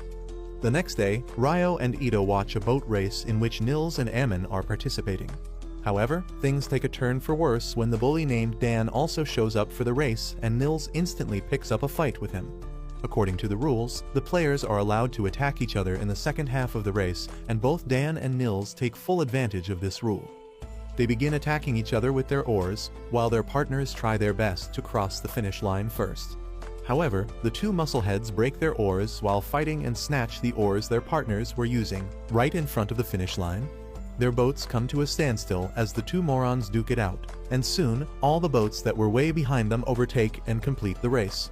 The next day, Ryo and Ito watch a boat race in which Nils and Ammon are participating. However, things take a turn for worse when the bully named Dan also shows up for the race and Nils instantly picks up a fight with him. According to the rules, the players are allowed to attack each other in the second half of the race, and both Dan and Nils take full advantage of this rule. They begin attacking each other with their oars, while their partners try their best to cross the finish line first. However, the two muscleheads break their oars while fighting and snatch the oars their partners were using, right in front of the finish line. Their boats come to a standstill as the two morons duke it out, and soon, all the boats that were way behind them overtake and complete the race.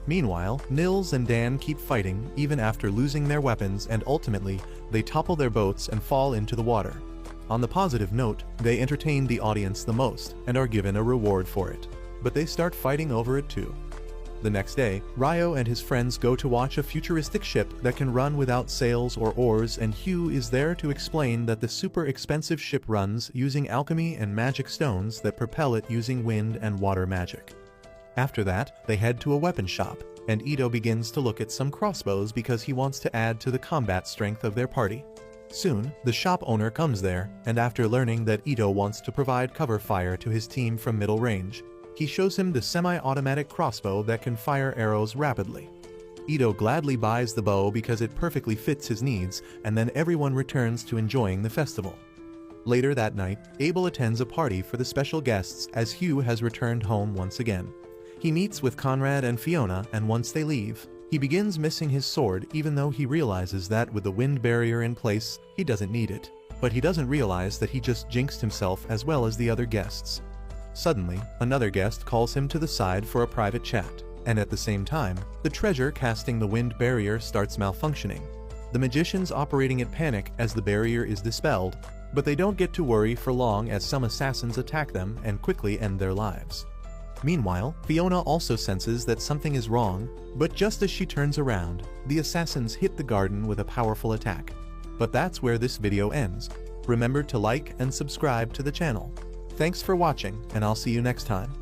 Meanwhile, Nils and Dan keep fighting even after losing their weapons, and ultimately, they topple their boats and fall into the water. On the positive note, they entertain the audience the most and are given a reward for it. But they start fighting over it too. The next day, Ryo and his friends go to watch a futuristic ship that can run without sails or oars, and Hugh is there to explain that the super expensive ship runs using alchemy and magic stones that propel it using wind and water magic. After that, they head to a weapon shop, and Ito begins to look at some crossbows because he wants to add to the combat strength of their party. Soon, the shop owner comes there, and after learning that Ito wants to provide cover fire to his team from middle range, he shows him the semi-automatic crossbow that can fire arrows rapidly. Ito gladly buys the bow because it perfectly fits his needs, and then everyone returns to enjoying the festival. Later that night, Abel attends a party for the special guests as Hugh has returned home once again. He meets with Conrad and Fiona, and once they leave, he begins missing his sword even though he realizes that with the wind barrier in place, he doesn't need it. But he doesn't realize that he just jinxed himself as well as the other guests. Suddenly, another guest calls him to the side for a private chat, and at the same time, the treasure casting the wind barrier starts malfunctioning. The magicians operating it panic as the barrier is dispelled, but they don't get to worry for long as some assassins attack them and quickly end their lives. Meanwhile, Fiona also senses that something is wrong, but just as she turns around, the assassins hit the garden with a powerful attack. But that's where this video ends. Remember to like and subscribe to the channel. Thanks for watching, and I'll see you next time.